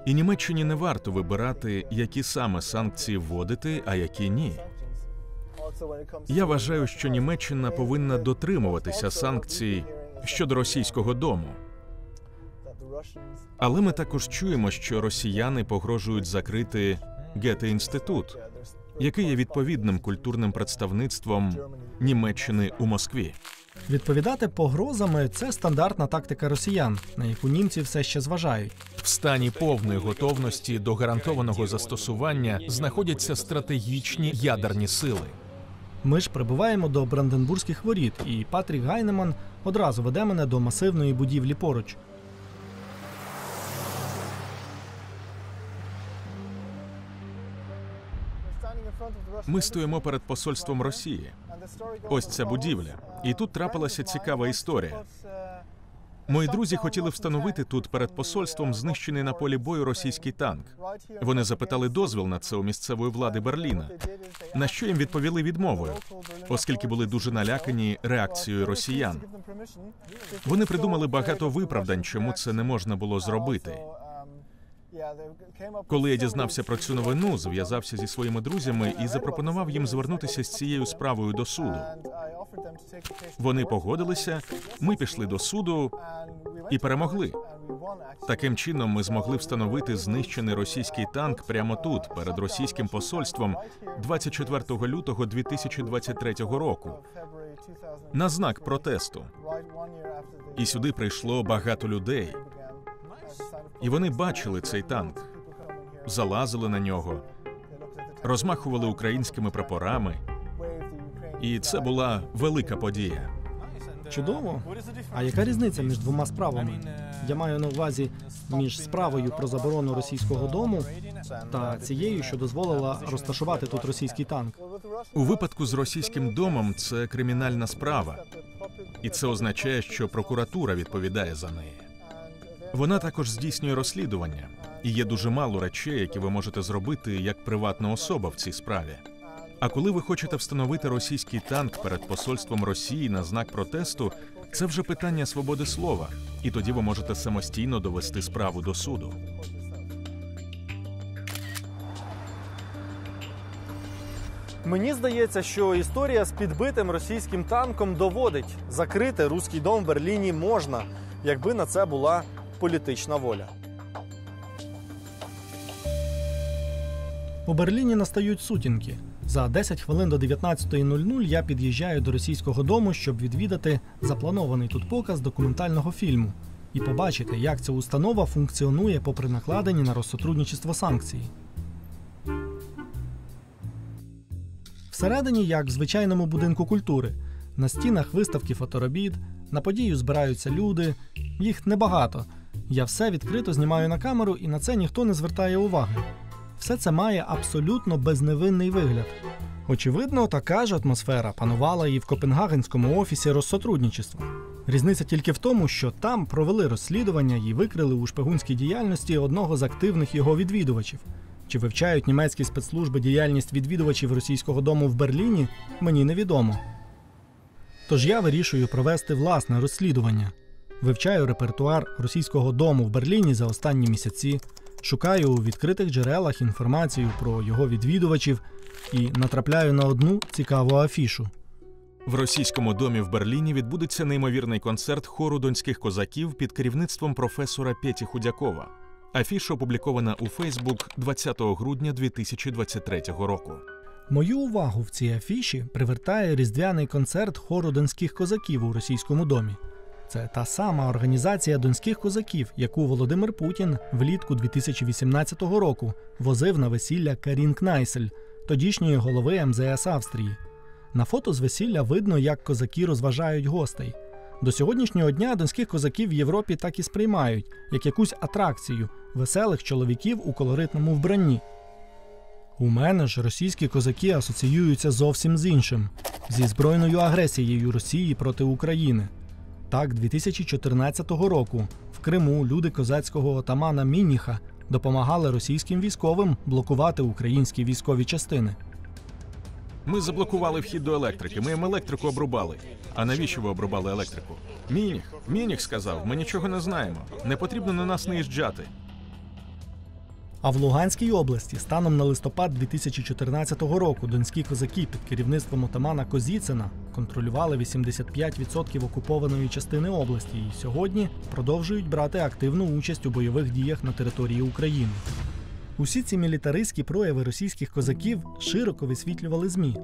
Speaker 4: І Німеччині не варто вибирати, які саме санкції вводити, а які ні. Я вважаю, що Німеччина повинна дотримуватися санкцій щодо російського дому. Але ми також чуємо, що росіяни погрожують закрити Гете-інститут, який є відповідним культурним представництвом Німеччини у Москві.
Speaker 1: Відповідати погрозами – це стандартна тактика росіян, на яку німці все ще зважають.
Speaker 4: В стані повної готовності до гарантованого застосування знаходяться стратегічні ядерні сили.
Speaker 1: Ми ж прибуваємо до Бранденбурзьких воріт, і Патрік Гайнеман одразу веде мене до масивної будівлі поруч.
Speaker 4: Ми стоїмо перед посольством Росії. Ось ця будівля. І тут трапилася цікава історія. Мої друзі хотіли встановити тут перед посольством знищений на полі бою російський танк. Вони запитали дозвіл на це у місцевої влади Берліна, на що їм відповіли відмовою, оскільки були дуже налякані реакцією росіян. Вони придумали багато виправдань, чому це не можна було зробити. Коли я дізнався про цю новину, зв'язався зі своїми друзями і запропонував їм звернутися з цією справою до суду. Вони погодилися, ми пішли до суду і перемогли. Таким чином ми змогли встановити знищений російський танк прямо тут, перед російським посольством, 24 лютого 2023 року, на знак протесту. І сюди прийшло багато людей. І вони бачили цей танк, залазили на нього, розмахували українськими прапорами. І це була велика подія.
Speaker 1: Чудово. А яка різниця між двома справами? Я маю на увазі між справою про заборону російського дому та цією, що дозволила розташувати тут російський танк.
Speaker 4: У випадку з російським домом це кримінальна справа. І це означає, що прокуратура відповідає за неї. Вона також здійснює розслідування. І є дуже мало речей, які ви можете зробити як приватна особа в цій справі. А коли ви хочете встановити російський танк перед посольством Росії на знак протесту, це вже питання свободи слова. І тоді ви можете самостійно довести справу до суду.
Speaker 2: Мені здається, що історія з підбитим російським танком доводить, закрити руський дом в Берліні можна, якби на це була політична воля.
Speaker 1: У Берліні настають сутінки. За 10 хвилин до 19:00 я під'їжджаю до російського дому, щоб відвідати запланований тут показ документального фільму і побачити, як ця установа функціонує попри накладені на Россотрудничество санкції. Всередині, як в звичайному будинку культури. На стінах виставки фоторобіт, на подію збираються люди. Їх небагато. Я все відкрито знімаю на камеру, і на це ніхто не звертає уваги. Все це має абсолютно безневинний вигляд. Очевидно, така ж атмосфера панувала і в Копенгагенському офісі Россотрудничества. Різниця тільки в тому, що там провели розслідування і викрили у шпигунській діяльності одного з активних його відвідувачів. Чи вивчають німецькі спецслужби діяльність відвідувачів російського дому в Берліні, мені невідомо. Тож я вирішую провести власне розслідування. Вивчаю репертуар російського дому в Берліні за останні місяці, шукаю у відкритих джерелах інформацію про його відвідувачів і натрапляю на одну цікаву афішу.
Speaker 4: В російському домі в Берліні відбудеться неймовірний концерт хору донських козаків під керівництвом професора Петі Худякова. Афіша опублікована у Фейсбук 20 грудня 2023 року.
Speaker 1: Мою увагу в цій афіші привертає різдвяний концерт хору донських козаків у російському домі. Це та сама організація донських козаків, яку Володимир Путін влітку 2018 року возив на весілля Карін Кнайсель, тодішньої голови МЗС Австрії. На фото з весілля видно, як козаки розважають гостей. До сьогоднішнього дня донських козаків в Європі так і сприймають, як якусь атракцію веселих чоловіків у колоритному вбранні. У мене ж російські козаки асоціюються зовсім з іншим – зі збройною агресією Росії проти України. Так, 2014 року в Криму люди козацького отамана Мініха допомагали російським військовим блокувати українські військові частини.
Speaker 4: Ми заблокували вхід до електрики, ми їм електрику обрубали. А навіщо ви обрубали електрику? Мініх сказав, ми нічого не знаємо. Не потрібно на нас наїжджати.
Speaker 1: А в Луганській області станом на листопад 2014 року донські козаки під керівництвом отамана Козіцина контролювали 85% окупованої частини області і сьогодні продовжують брати активну участь у бойових діях на території України. Усі ці мілітаристські прояви російських козаків широко висвітлювали ЗМІ.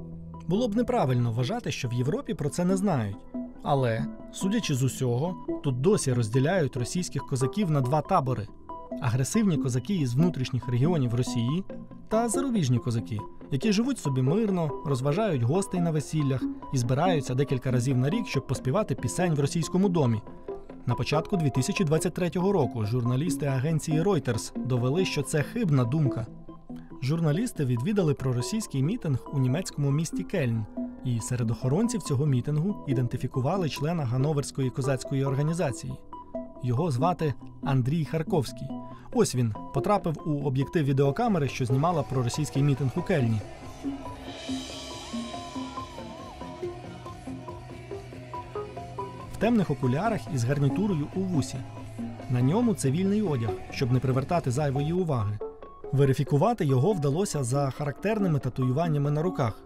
Speaker 1: Було б неправильно вважати, що в Європі про це не знають. Але, судячи з усього, тут досі розділяють російських козаків на два табори – агресивні козаки із внутрішніх регіонів Росії та зарубіжні козаки, які живуть собі мирно, розважають гостей на весіллях і збираються декілька разів на рік, щоб поспівати пісень в російському домі. На початку 2023 року журналісти агенції Reuters довели, що це хибна думка. Журналісти відвідали проросійський мітинг у німецькому місті Кельн, і серед охоронців цього мітингу ідентифікували члена Ганноверської козацької організації. Його звати Андрій Харковський. Ось він потрапив у об'єктив відеокамери, що знімала проросійський мітинг у Кельні. В темних окулярах із гарнітурою у вусі. На ньому цивільний одяг, щоб не привертати зайвої уваги. Верифікувати його вдалося за характерними татуюваннями на руках.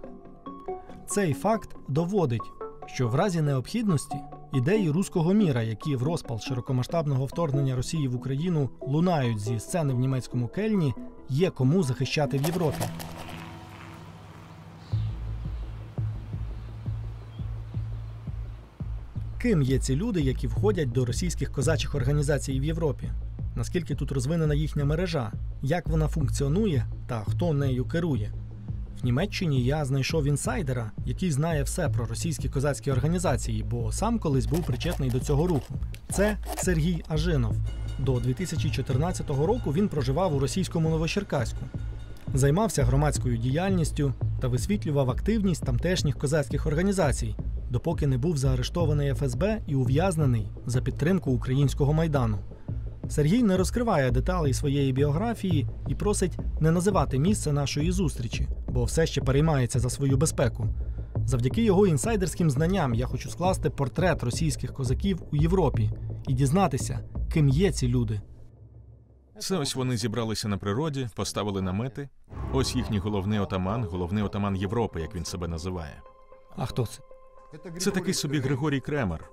Speaker 1: Цей факт доводить, що в разі необхідності ідеї руського міра, які в розпал широкомасштабного вторгнення Росії в Україну лунають зі сцени в німецькому Кельні, є кому захищати в Європі. Ким є ці люди, які входять до російських козачих організацій в Європі? Наскільки тут розвинена їхня мережа? Як вона функціонує та хто нею керує? В Німеччині я знайшов інсайдера, який знає все про російські козацькі організації, бо сам колись був причетний до цього руху. Це Сергій Ажинов. До 2014 року він проживав у російському Новочеркаську. Займався громадською діяльністю та висвітлював активність тамтешніх козацьких організацій, допоки не був заарештований ФСБ і ув'язнений за підтримку українського Майдану. Сергій не розкриває деталей своєї біографії і просить не називати місце нашої зустрічі, бо все ще переймається за свою безпеку. Завдяки його інсайдерським знанням я хочу скласти портрет російських козаків у Європі і дізнатися, ким є ці люди.
Speaker 4: Це ось вони зібралися на природі, поставили намети. Ось їхній головний отаман Європи, як він себе називає.
Speaker 1: А хто це?
Speaker 4: Це такий собі Григорій Кремер.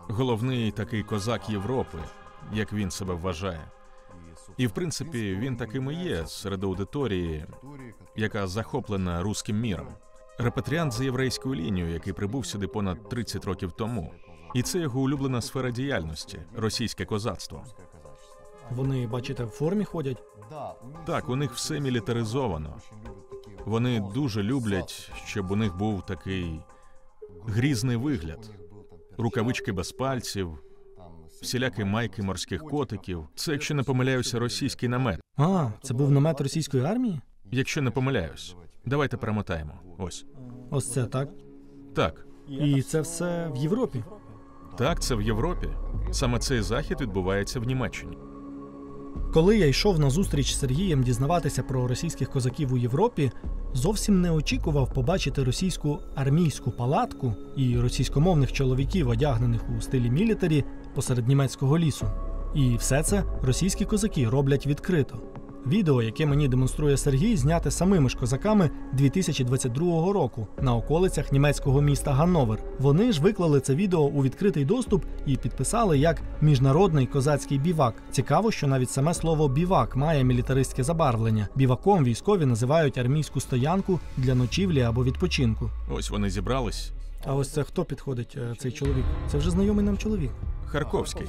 Speaker 4: Головний такий козак Європи, як він себе вважає. І, в принципі, він таким і є серед аудиторії, яка захоплена руським міром. Репатріант за єврейською лінією, який прибув сюди понад 30 років тому. І це його улюблена сфера діяльності – російське козацтво.
Speaker 1: Вони, бачите, в формі ходять?
Speaker 4: Так, у них все мілітаризовано. Вони дуже люблять, щоб у них був такий грізний вигляд. Рукавички без пальців, всілякі майки морських котиків. Це, якщо не помиляюся, російський намет.
Speaker 1: А, це був намет російської армії?
Speaker 4: Якщо не помиляюсь. Давайте перемотаємо. Ось.
Speaker 1: Ось це, так?
Speaker 4: Так.
Speaker 1: І це все в Європі?
Speaker 4: Так, це в Європі. Саме цей захід відбувається в Німеччині.
Speaker 1: Коли я йшов на зустріч з Сергієм дізнаватися про російських козаків у Європі, зовсім не очікував побачити російську армійську палатку і російськомовних чоловіків, одягнених у стилі мілітарі, посеред німецького лісу. І все це російські козаки роблять відкрито. Відео, яке мені демонструє Сергій, зняте самими ж козаками 2022 року на околицях німецького міста Ганновер. Вони ж виклали це відео у відкритий доступ і підписали як «Міжнародний козацький бівак». Цікаво, що навіть саме слово «бівак» має мілітаристське забарвлення. Біваком військові називають армійську стоянку для ночівлі або відпочинку.
Speaker 4: Ось вони зібрались.
Speaker 1: А ось це хто підходить, цей чоловік? Це вже знайомий нам чоловік.
Speaker 4: Харковський.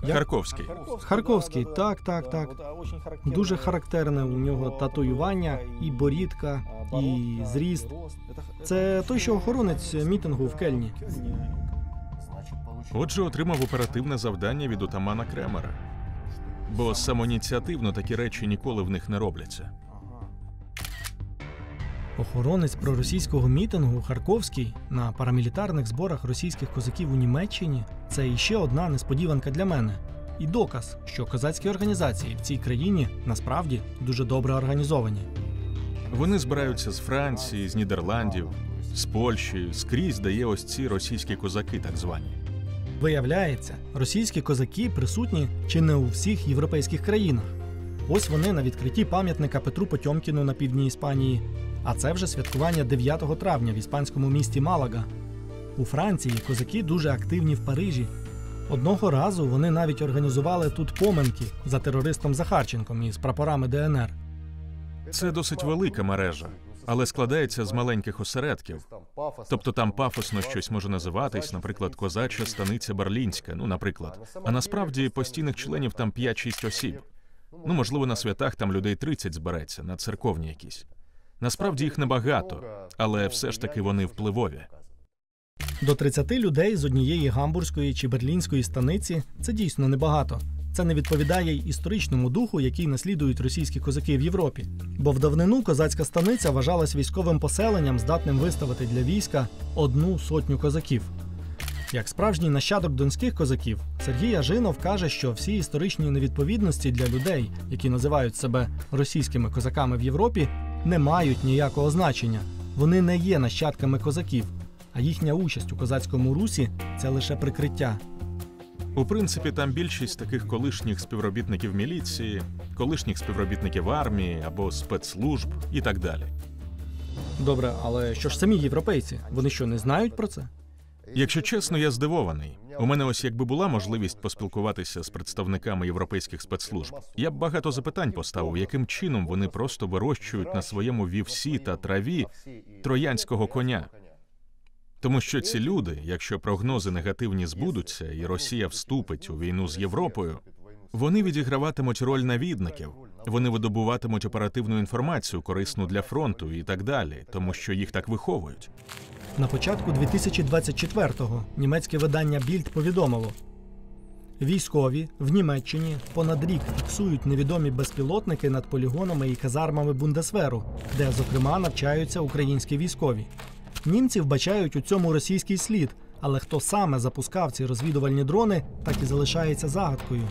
Speaker 4: Харковський.
Speaker 1: Харковський, так. Дуже характерне у нього татуювання, і борідка, і зріст. Це той, що охоронець мітингу в Кельні.
Speaker 4: Отже, отримав оперативне завдання від отамана Кремера. Бо самоініціативно такі речі ніколи в них не робляться.
Speaker 1: Охоронець проросійського мітингу Харковський на парамілітарних зборах російських козаків у Німеччині – це іще одна несподіванка для мене. І доказ, що козацькі організації в цій країні насправді дуже добре організовані.
Speaker 4: Вони збираються з Франції, з Нідерландів, з Польщі, скрізь, де є ось ці російські козаки так звані.
Speaker 1: Виявляється, російські козаки присутні чи не у всіх європейських країнах. Ось вони на відкритті пам'ятника Петру Потьомкіну на півдні Іспанії, а це вже святкування 9 травня в іспанському місті Малага. У Франції козаки дуже активні в Парижі. Одного разу вони навіть організували тут поминки за терористом Захарченком із прапорами ДНР.
Speaker 4: Це досить велика мережа, але складається з маленьких осередків. Тобто там пафосно щось може називатись, наприклад, козача станиця Берлінська, наприклад. А насправді постійних членів там 5-6 осіб. Можливо, на святах там людей 30 збереться, на церковні якісь. Насправді їх небагато, але все ж таки вони впливові.
Speaker 1: До 30 людей з однієї гамбурзької чи берлінської станиці – це дійсно небагато. Це не відповідає й історичному духу, який наслідують російські козаки в Європі. Бо в давнину козацька станиця вважалась військовим поселенням, здатним виставити для війська 1 сотню козаків. Як справжній нащадок донських козаків, Сергій Ажинов каже, що всі історичні невідповідності для людей, які називають себе російськими козаками в Європі, не мають ніякого значення. Вони не є нащадками козаків, а їхня участь у козацькому русі – це лише прикриття.
Speaker 4: У принципі, там більшість таких колишніх співробітників міліції, колишніх співробітників армії або спецслужб і так далі.
Speaker 1: Добре, але що ж самі європейці? Вони що, не знають про це?
Speaker 4: Якщо чесно, я здивований. У мене ось якби була можливість поспілкуватися з представниками європейських спецслужб, я б багато запитань поставив, яким чином вони просто вирощують на своєму вівсі та траві троянського коня. Тому що ці люди, якщо прогнози негативні збудуться і Росія вступить у війну з Європою, вони відіграватимуть роль навідників, вони видобуватимуть оперативну інформацію, корисну для фронту і так далі, тому що їх так виховують.
Speaker 1: На початку 2024-го німецьке видання Bild повідомило: військові в Німеччині понад рік фіксують невідомі безпілотники над полігонами і казармами Бундесверу, де, зокрема, навчаються українські військові. Німці вбачають у цьому російський слід, але хто саме запускав ці розвідувальні дрони, так і залишається загадкою.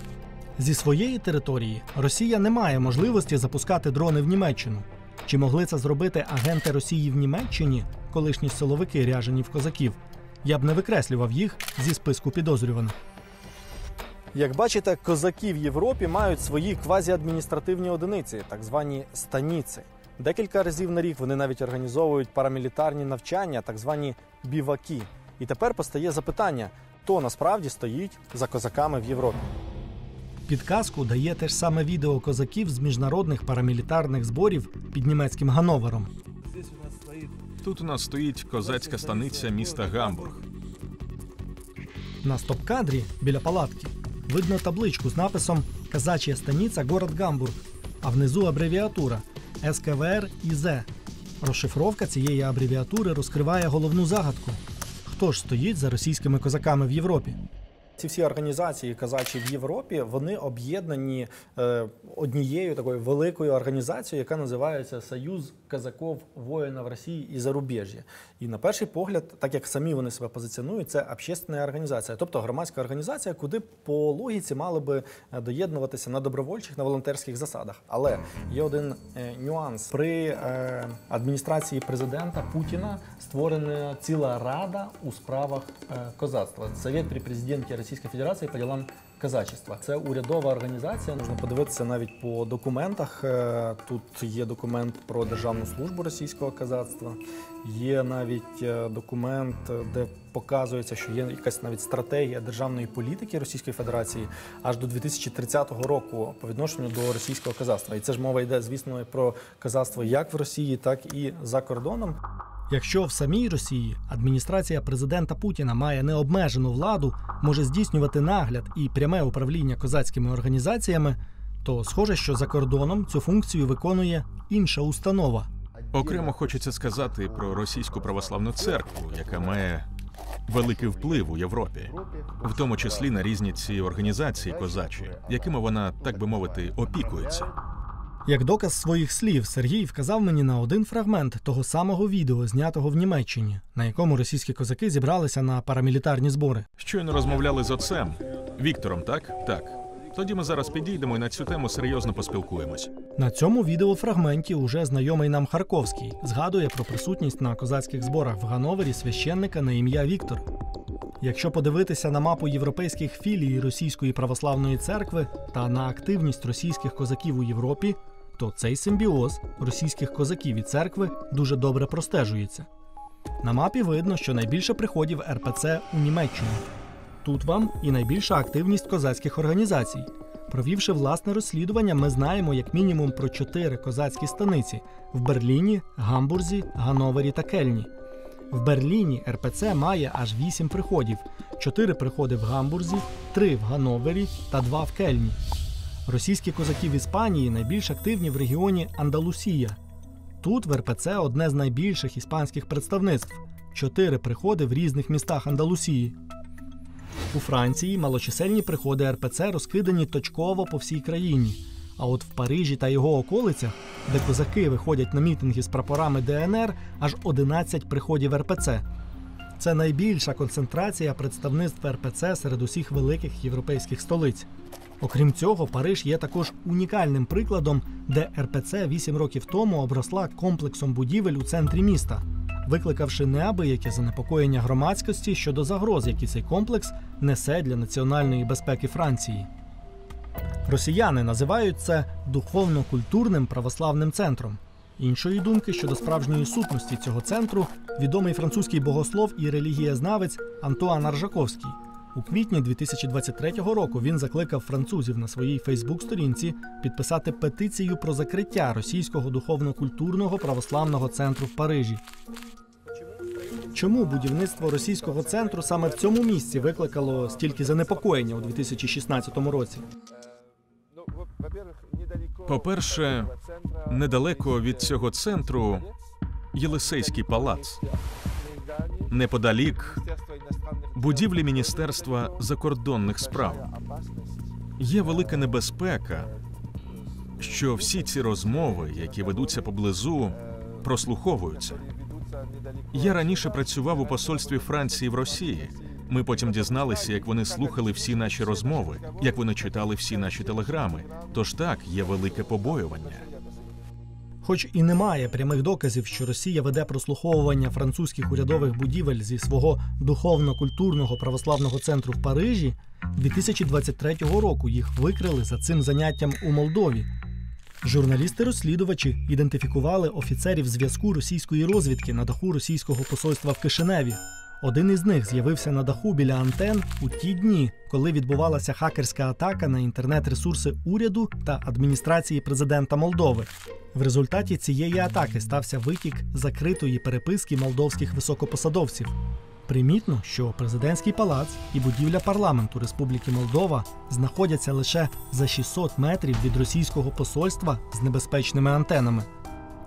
Speaker 1: Зі своєї території Росія не має можливості запускати дрони в Німеччину. Чи могли це зробити агенти Росії в Німеччині, колишні силовики, ряжені в козаків? Я б не викреслював їх зі списку підозрюваних.
Speaker 2: Як бачите, козаки в Європі мають свої квазіадміністративні одиниці, так звані станиці. Декілька разів на рік вони навіть організовують парамілітарні навчання, так звані біваки. І тепер постає запитання, хто насправді стоїть за козаками в Європі.
Speaker 1: Підказку дає те ж саме відео козаків з міжнародних парамілітарних зборів під німецьким Ганновером.
Speaker 4: Тут у нас стоїть козацька станиця міста Гамбург.
Speaker 1: На стоп-кадрі біля палатки видно табличку з написом «Казачья станиця, город Гамбург», а внизу абревіатура СКВР ІЗ. Розшифровка цієї абревіатури розкриває головну загадку. Хто ж стоїть за російськими козаками в Європі?
Speaker 2: Ці всі організації козачі в Європі, вони об'єднані однією такою великою організацією, яка називається «Союз козаків воїнів Росії і зарубіжжя». І на перший погляд, так як самі вони себе позиціонують, це общественна організація, тобто громадська організація, куди по логіці мали би доєднуватися на добровольчих, на волонтерських засадах. Але є один нюанс. При адміністрації президента Путіна створена ціла рада у справах козацтва. Совет при президенті Російської Федерації по ділам казачества. Це урядова організація, можна подивитися навіть по документах. Тут є документ про державну службу російського козацтва, є навіть документ, де показується, що є якась навіть стратегія державної політики Російської Федерації аж до 2030 року по відношенню до російського козацтва. І це ж мова йде, звісно, про козацтво як в Росії, так і за кордоном.
Speaker 1: Якщо в самій Росії адміністрація президента Путіна має необмежену владу, може здійснювати нагляд і пряме управління козацькими організаціями, то схоже, що за кордоном цю функцію виконує інша установа.
Speaker 4: Окремо хочеться сказати про Російську православну церкву, яка має великий вплив у Європі, в тому числі на різні ці організації козачі, якими вона, так би мовити, опікується.
Speaker 1: Як доказ своїх слів, Сергій вказав мені на один фрагмент того самого відео, знятого в Німеччині, на якому російські козаки зібралися на парамілітарні збори.
Speaker 4: Щойно розмовляли з отцем Віктором, так? Так. Тоді ми зараз підійдемо і на цю тему серйозно поспілкуємось.
Speaker 1: На цьому відеофрагменті уже знайомий нам Харковський згадує про присутність на козацьких зборах в Ганновері священника на ім'я Віктор. Якщо подивитися на мапу європейських філій Російської православної церкви та на активність російських козаків у Європі, то цей симбіоз російських козаків і церкви дуже добре простежується. На мапі видно, що найбільше приходів РПЦ у Німеччині. Тут вам і найбільша активність козацьких організацій. Провівши власне розслідування, ми знаємо як мінімум про 4 козацькі станиці – в Берліні, Гамбурзі, Ганновері та Кельні. В Берліні РПЦ має аж 8 приходів – 4 приходи в Гамбурзі, 3 в Ганновері та 2 в Кельні. Російські козаки в Іспанії найбільш активні в регіоні Андалусія. Тут в РПЦ одне з найбільших іспанських представництв – 4 приходи в різних містах Андалусії. У Франції малочисельні приходи РПЦ розкидані точково по всій країні. А от в Парижі та його околицях, де козаки виходять на мітинги з прапорами ДНР, аж 11 приходів РПЦ. Це найбільша концентрація представництв РПЦ серед усіх великих європейських столиць. Окрім цього, Париж є також унікальним прикладом, де РПЦ 8 років тому обросла комплексом будівель у центрі міста, викликавши неабияке занепокоєння громадськості щодо загроз, які цей комплекс несе для національної безпеки Франції. Росіяни називають це духовно-культурним православним центром. Іншої думки щодо справжньої сутності цього центру відомий французький богослов і релігієзнавець Антуан Аржаковський. У квітні 2023 року він закликав французів на своїй Фейсбук-сторінці підписати петицію про закриття російського духовно-культурного православного центру в Парижі. Чому будівництво російського центру саме в цьому місці викликало стільки занепокоєння у 2016 році?
Speaker 4: По-перше, недалеко від цього центру Єлисейський палац. Неподалік будівлі Міністерства закордонних справ. Є велика небезпека, що всі ці розмови, які ведуться поблизу, прослуховуються. Я раніше працював у посольстві Франції в Росії. Ми потім дізналися, як вони слухали всі наші розмови, як вони читали всі наші телеграми. Тож так, є велике побоювання.
Speaker 1: Хоч і немає прямих доказів, що Росія веде прослуховування французьких урядових будівель зі свого духовно-культурного православного центру в Парижі, 2023 року їх викрили за цим заняттям у Молдові. Журналісти-розслідувачі ідентифікували офіцерів зв'язку російської розвідки на даху російського посольства в Кишиневі. Один із них з'явився на даху біля антен у ті дні, коли відбувалася хакерська атака на інтернет-ресурси уряду та адміністрації президента Молдови. В результаті цієї атаки стався витік закритої переписки молдовських високопосадовців. Примітно, що президентський палац і будівля парламенту Республіки Молдова знаходяться лише за 600 метрів від російського посольства з небезпечними антенами.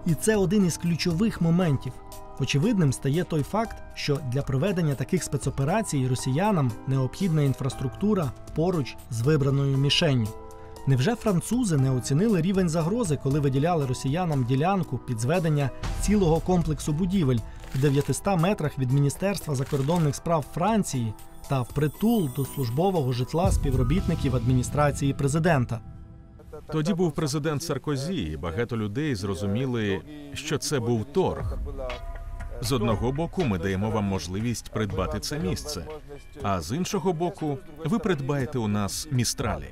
Speaker 1: І це один із ключових моментів. Очевидним стає той факт, що для проведення таких спецоперацій росіянам необхідна інфраструктура поруч з вибраною мішенню. Невже французи не оцінили рівень загрози, коли виділяли росіянам ділянку під зведення цілого комплексу будівель в 900 метрах від Міністерства закордонних справ Франції та впритул до службового житла співробітників адміністрації президента?
Speaker 4: Тоді був президент Саркозі, і багато людей зрозуміли, що це був торг. З одного боку, ми даємо вам можливість придбати це місце, а з іншого боку, ви придбаєте у нас Містралі.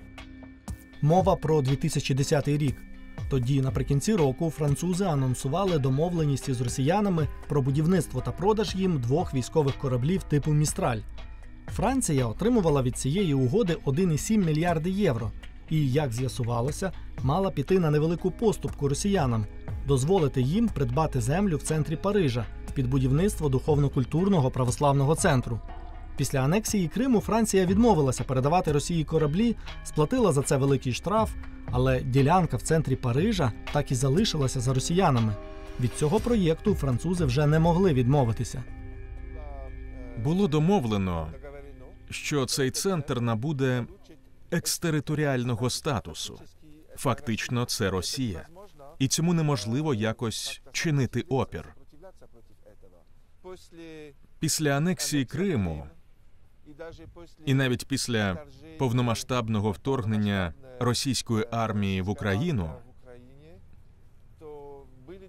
Speaker 1: Мова про 2010 рік. Тоді, наприкінці року, французи анонсували домовленість із росіянами про будівництво та продаж їм 2 військових кораблів типу «Містраль». Франція отримувала від цієї угоди 1,7 мільярди євро і, як з'ясувалося, мала піти на невелику поступку росіянам, дозволити їм придбати землю в центрі Парижа під будівництво духовно-культурного православного центру. Після анексії Криму Франція відмовилася передавати Росії кораблі, сплатила за це великий штраф, але ділянка в центрі Парижа так і залишилася за росіянами. Від цього проєкту французи вже не могли відмовитися.
Speaker 4: Було домовлено, що цей центр набуде екстериторіального статусу. Фактично, це Росія. І цьому неможливо якось чинити опір. Після анексії Криму і навіть після повномасштабного вторгнення російської армії в Україну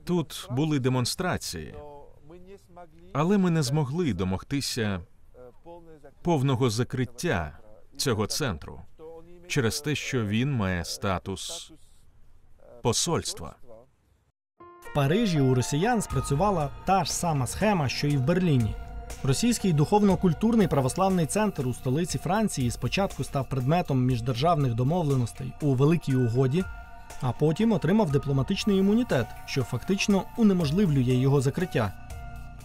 Speaker 4: тут були демонстрації, але ми не змогли домогтися повного закриття цього центру через те, що він має статус посольства.
Speaker 1: В Парижі у росіян спрацювала та ж сама схема, що і в Берліні. Російський духовно-культурний православний центр у столиці Франції спочатку став предметом міждержавних домовленостей у Великій Угоді, а потім отримав дипломатичний імунітет, що фактично унеможливлює його закриття.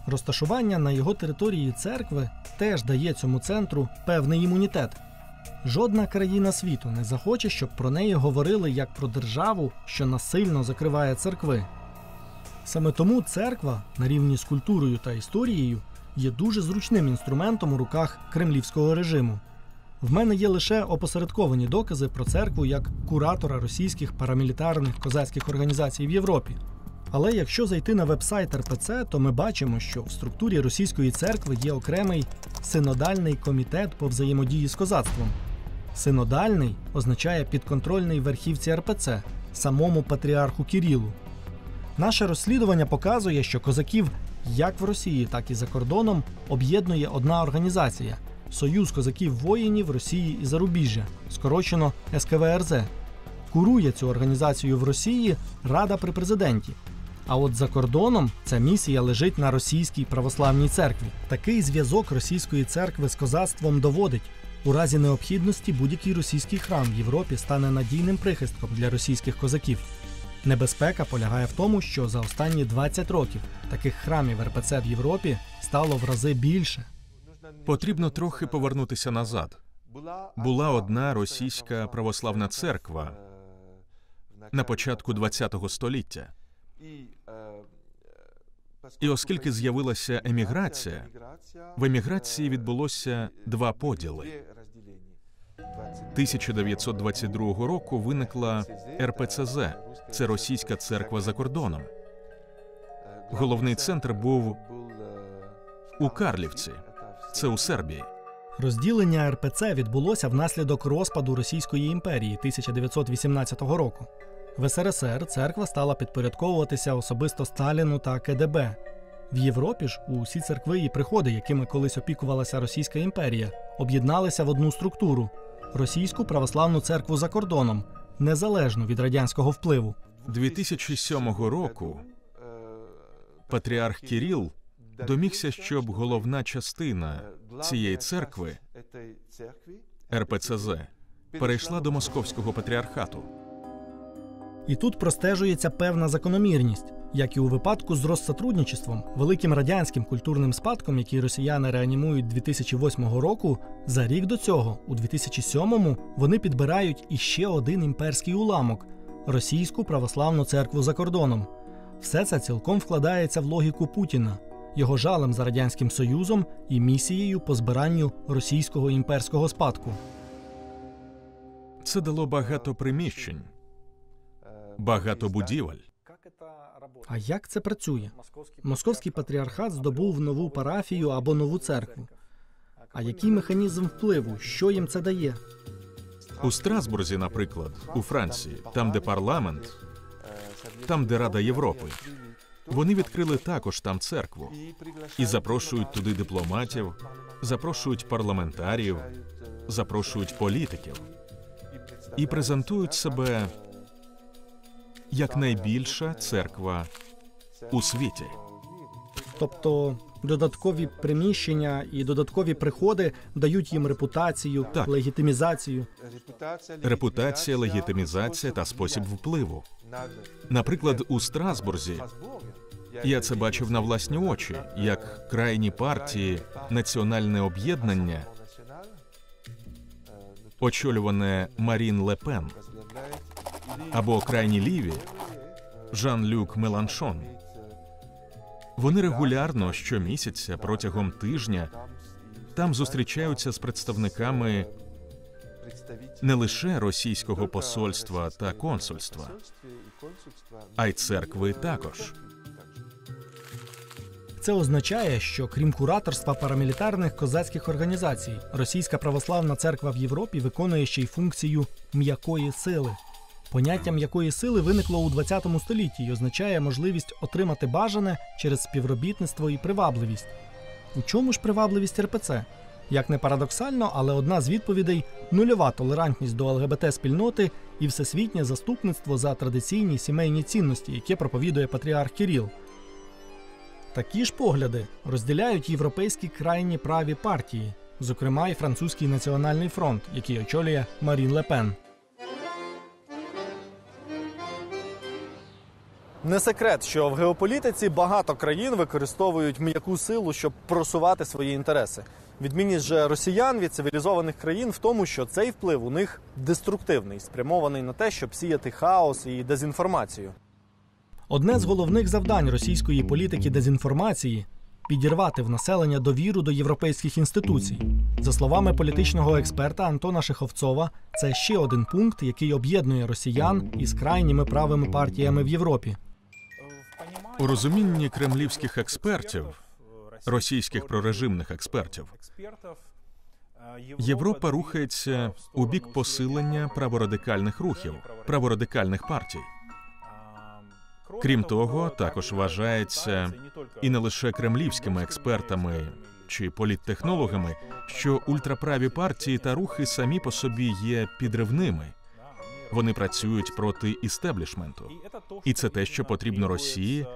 Speaker 1: Розташування на його території церкви теж дає цьому центру певний імунітет. Жодна країна світу не захоче, щоб про неї говорили як про державу, що насильно закриває церкви. Саме тому церква, на рівні з культурою та історією, є дуже зручним інструментом у руках кремлівського режиму. В мене є лише опосередковані докази про церкву як куратора російських парамілітарних козацьких організацій в Європі. Але якщо зайти на веб-сайт РПЦ, то ми бачимо, що в структурі російської церкви є окремий синодальний комітет по взаємодії з козацтвом. Синодальний означає підконтрольний верхівці РПЦ, самому патріарху Кирилу. Наше розслідування показує, що козаків як в Росії, так і за кордоном об'єднує одна організація – Союз козаків-воїнів Росії і Зарубіжжя, скорочено СКВРЗ. Курує цю організацію в Росії Рада при президенті. А от за кордоном ця місія лежить на Російській православній церкві. Такий зв'язок російської церкви з козацтвом доводить, у разі необхідності будь-який російський храм в Європі стане надійним прихистком для російських козаків. Небезпека полягає в тому, що за останні 20 років таких храмів РПЦ в Європі стало в рази більше.
Speaker 4: Потрібно трохи повернутися назад. Була одна російська православна церква на початку ХХ століття. І оскільки з'явилася еміграція, в еміграції відбулося два поділи. 1922 року виникла РПЦЗ – це Російська церква за кордоном. Головний центр був у Карлівці – це у Сербії.
Speaker 1: Розділення РПЦ відбулося внаслідок розпаду Російської імперії 1918 року. В СРСР церква стала підпорядковуватися особисто Сталіну та КДБ. В Європі ж усі церкви і приходи, якими колись опікувалася Російська імперія, об'єдналися в одну структуру – Російську православну церкву за кордоном, незалежно від радянського впливу.
Speaker 4: 2007 року патріарх Кирил домігся, щоб головна частина цієї церкви, РПЦЗ, перейшла до Московського патріархату.
Speaker 1: І тут простежується певна закономірність. Як і у випадку з Россотрудничеством, великим радянським культурним спадком, який росіяни реанімують 2008 року, за рік до цього, у 2007-му, вони підбирають іще один імперський уламок – Російську православну церкву за кордоном. Все це цілком вкладається в логіку Путіна, його жалем за Радянським Союзом і місією по збиранню російського імперського спадку.
Speaker 4: Це дало багато приміщень, багато будівель.
Speaker 1: А як це працює? Московський патріархат здобув нову парафію або нову церкву. А який механізм впливу? Що їм це дає?
Speaker 4: У Страсбурзі, наприклад, у Франції, там, де парламент, там, де Рада Європи, вони відкрили також там церкву. І запрошують туди дипломатів, запрошують парламентарів, запрошують політиків. І презентують себе як найбільша церква у світі.
Speaker 1: Тобто додаткові приміщення і додаткові приходи дають їм репутацію,
Speaker 4: Так.
Speaker 1: легітимізацію.
Speaker 4: Репутація, легітимізація та спосіб впливу. Наприклад, у Страсбурзі Я це бачив на власні очі, як крайні партії «Національне об'єднання», очолюване Марін Ле Пен, або крайні ліві Жан-Люк Меланшон. Вони регулярно, щомісяця, протягом тижня, там зустрічаються з представниками не лише російського посольства та консульства, а й церкви також.
Speaker 1: Це означає, що крім кураторства парамілітарних козацьких організацій, Російська православна церква в Європі виконує ще й функцію м'якої сили. Поняття м'якої сили виникло у ХХ столітті і означає можливість отримати бажане через співробітництво і привабливість. У чому ж привабливість РПЦ? Як не парадоксально, але одна з відповідей – нульова толерантність до ЛГБТ-спільноти і всесвітнє заступництво за традиційні сімейні цінності, яке проповідує патріарх Кирил. Такі ж погляди розділяють європейські крайні праві партії, зокрема і Французький національний фронт, який очолює Марін Ле Пен.
Speaker 2: Не секрет, що в геополітиці багато країн використовують м'яку силу, щоб просувати свої інтереси. Відмінність же росіян від цивілізованих країн в тому, що цей вплив у них деструктивний, спрямований на те, щоб сіяти хаос і дезінформацію.
Speaker 1: Одне з головних завдань російської політики дезінформації – підірвати в населення довіру до європейських інституцій. За словами політичного експерта Антона Шеховцова, це ще один пункт, який об'єднує росіян із крайніми правими партіями в Європі.
Speaker 4: У розумінні кремлівських експертів, російських прорежимних експертів, Європа рухається у бік посилення праворадикальних рухів, праворадикальних партій. Крім того, також вважається, і не лише кремлівськими експертами чи політтехнологами, що ультраправі партії та рухи самі по собі є підривними. Вони працюють проти істеблішменту. І це те, що потрібно Росії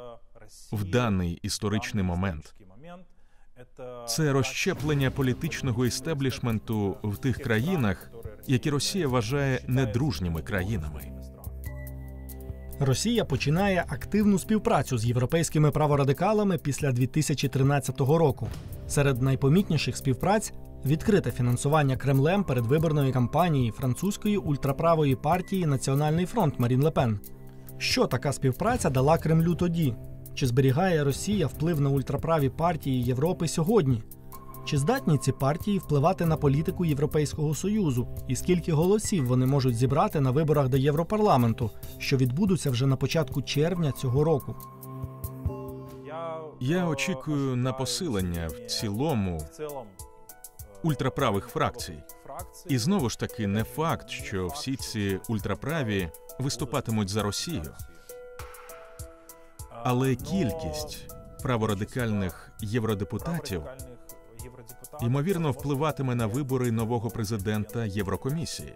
Speaker 4: в даний історичний момент. Це розщеплення політичного істеблішменту в тих країнах, які Росія вважає недружніми країнами.
Speaker 1: Росія починає активну співпрацю з європейськими праворадикалами після 2013 року. Серед найпомітніших співпраць – відкрите фінансування Кремлем передвиборної кампанії французької ультраправої партії «Національний фронт» Марін Ле Пен. Що така співпраця дала Кремлю тоді? Чи зберігає Росія вплив на ультраправі партії Європи сьогодні? Чи здатні ці партії впливати на політику Європейського Союзу? І скільки голосів вони можуть зібрати на виборах до Європарламенту, що відбудуться вже на початку червня цього року?
Speaker 4: Я очікую на посилення в цілому ультраправих фракцій. І знову ж таки не факт, що всі ці ультраправі виступатимуть за Росію. Але кількість праворадикальних євродепутатів ймовірно впливатиме на вибори нового президента Єврокомісії.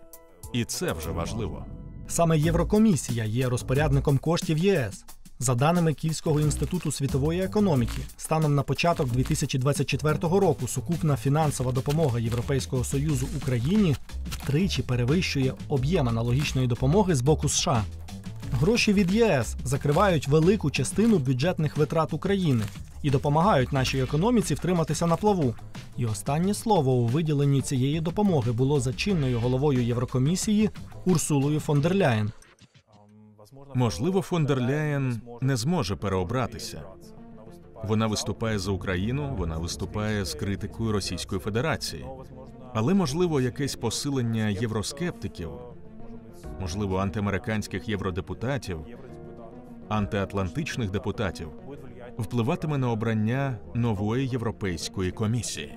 Speaker 4: І це вже важливо.
Speaker 1: Саме Єврокомісія є розпорядником коштів ЄС. За даними Київського інституту світової економіки, станом на початок 2024 року сукупна фінансова допомога Європейського Союзу Україні втричі перевищує об'єм аналогічної допомоги з боку США. Гроші від ЄС закривають велику частину бюджетних витрат України і допомагають нашій економіці втриматися на плаву. І останнє слово у виділенні цієї допомоги було за чинною головою Єврокомісії Урсулою фон дер Ляєн.
Speaker 4: Можливо, фон дер Ляєн не зможе переобратися. Вона виступає за Україну, вона виступає з критикою Російської Федерації. Але, можливо, якесь посилення євроскептиків, можливо, антиамериканських євродепутатів, антиатлантичних депутатів впливатиме на обрання нової Європейської комісії.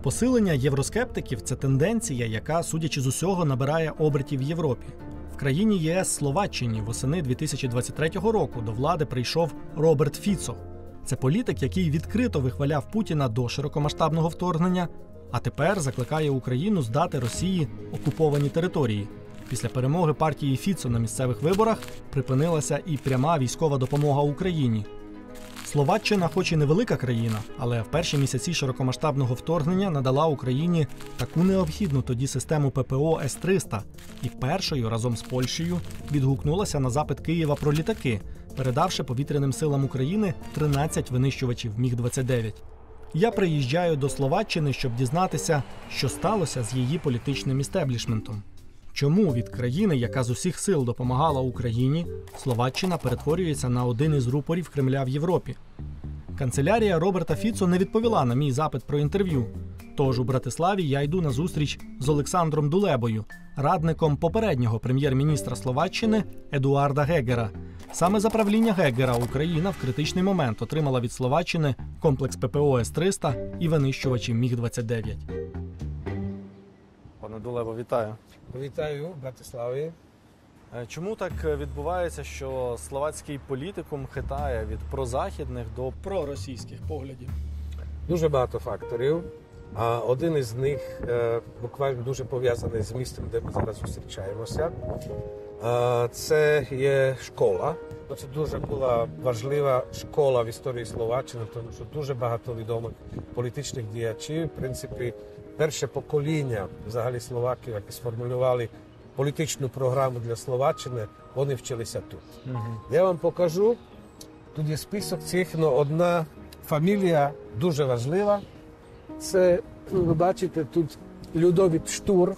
Speaker 1: Посилення євроскептиків – це тенденція, яка, судячи з усього, набирає обертів в Європі. В країні ЄС Словаччині восени 2023 року до влади прийшов Роберт Фіцо. Це політик, який відкрито вихваляв Путіна до широкомасштабного вторгнення, а тепер закликає Україну здати Росії окуповані території. Після перемоги партії Фіцо на місцевих виборах припинилася і пряма військова допомога Україні. Словаччина, хоч і невелика країна, але в перші місяці широкомасштабного вторгнення надала Україні таку необхідну тоді систему ППО С-300 і першою разом з Польщею відгукнулася на запит Києва про літаки, передавши повітряним силам України 13 винищувачів Міг-29. Я приїжджаю до Словаччини, щоб дізнатися, що сталося з її політичним істеблішментом. Чому від країни, яка з усіх сил допомагала Україні, Словаччина перетворюється на один із рупорів Кремля в Європі? Канцелярія Роберта Фіцо не відповіла на мій запит про інтерв'ю. Тож у Братиславі я йду на зустріч з Олександром Дулебою, радником попереднього прем'єр-міністра Словаччини Едуарда Гегера. Саме за правління Гегера Україна в критичний момент отримала від Словаччини комплекс ППО С-300 і винищувачі Міг-29.
Speaker 2: Пане Дулебо, вітаю.
Speaker 6: Вітаю в Братиславі.
Speaker 2: Чому так відбувається, що словацький політикум хитає від прозахідних до
Speaker 1: Проросійських поглядів.
Speaker 6: Дуже багато факторів. А один із них буквально дуже пов'язаний з містом, де ми зараз зустрічаємося. Це є школа. Це дуже була важлива школа в історії Словаччини, тому що дуже багато відомих політичних діячів, в принципі, перше покоління взагалі словаків, які сформулювали політичну програму для Словаччини, вони вчилися тут. Я вам покажу, тут є список цих, але одна фамілія дуже важлива. Це, ви бачите, тут Людовіт Штур,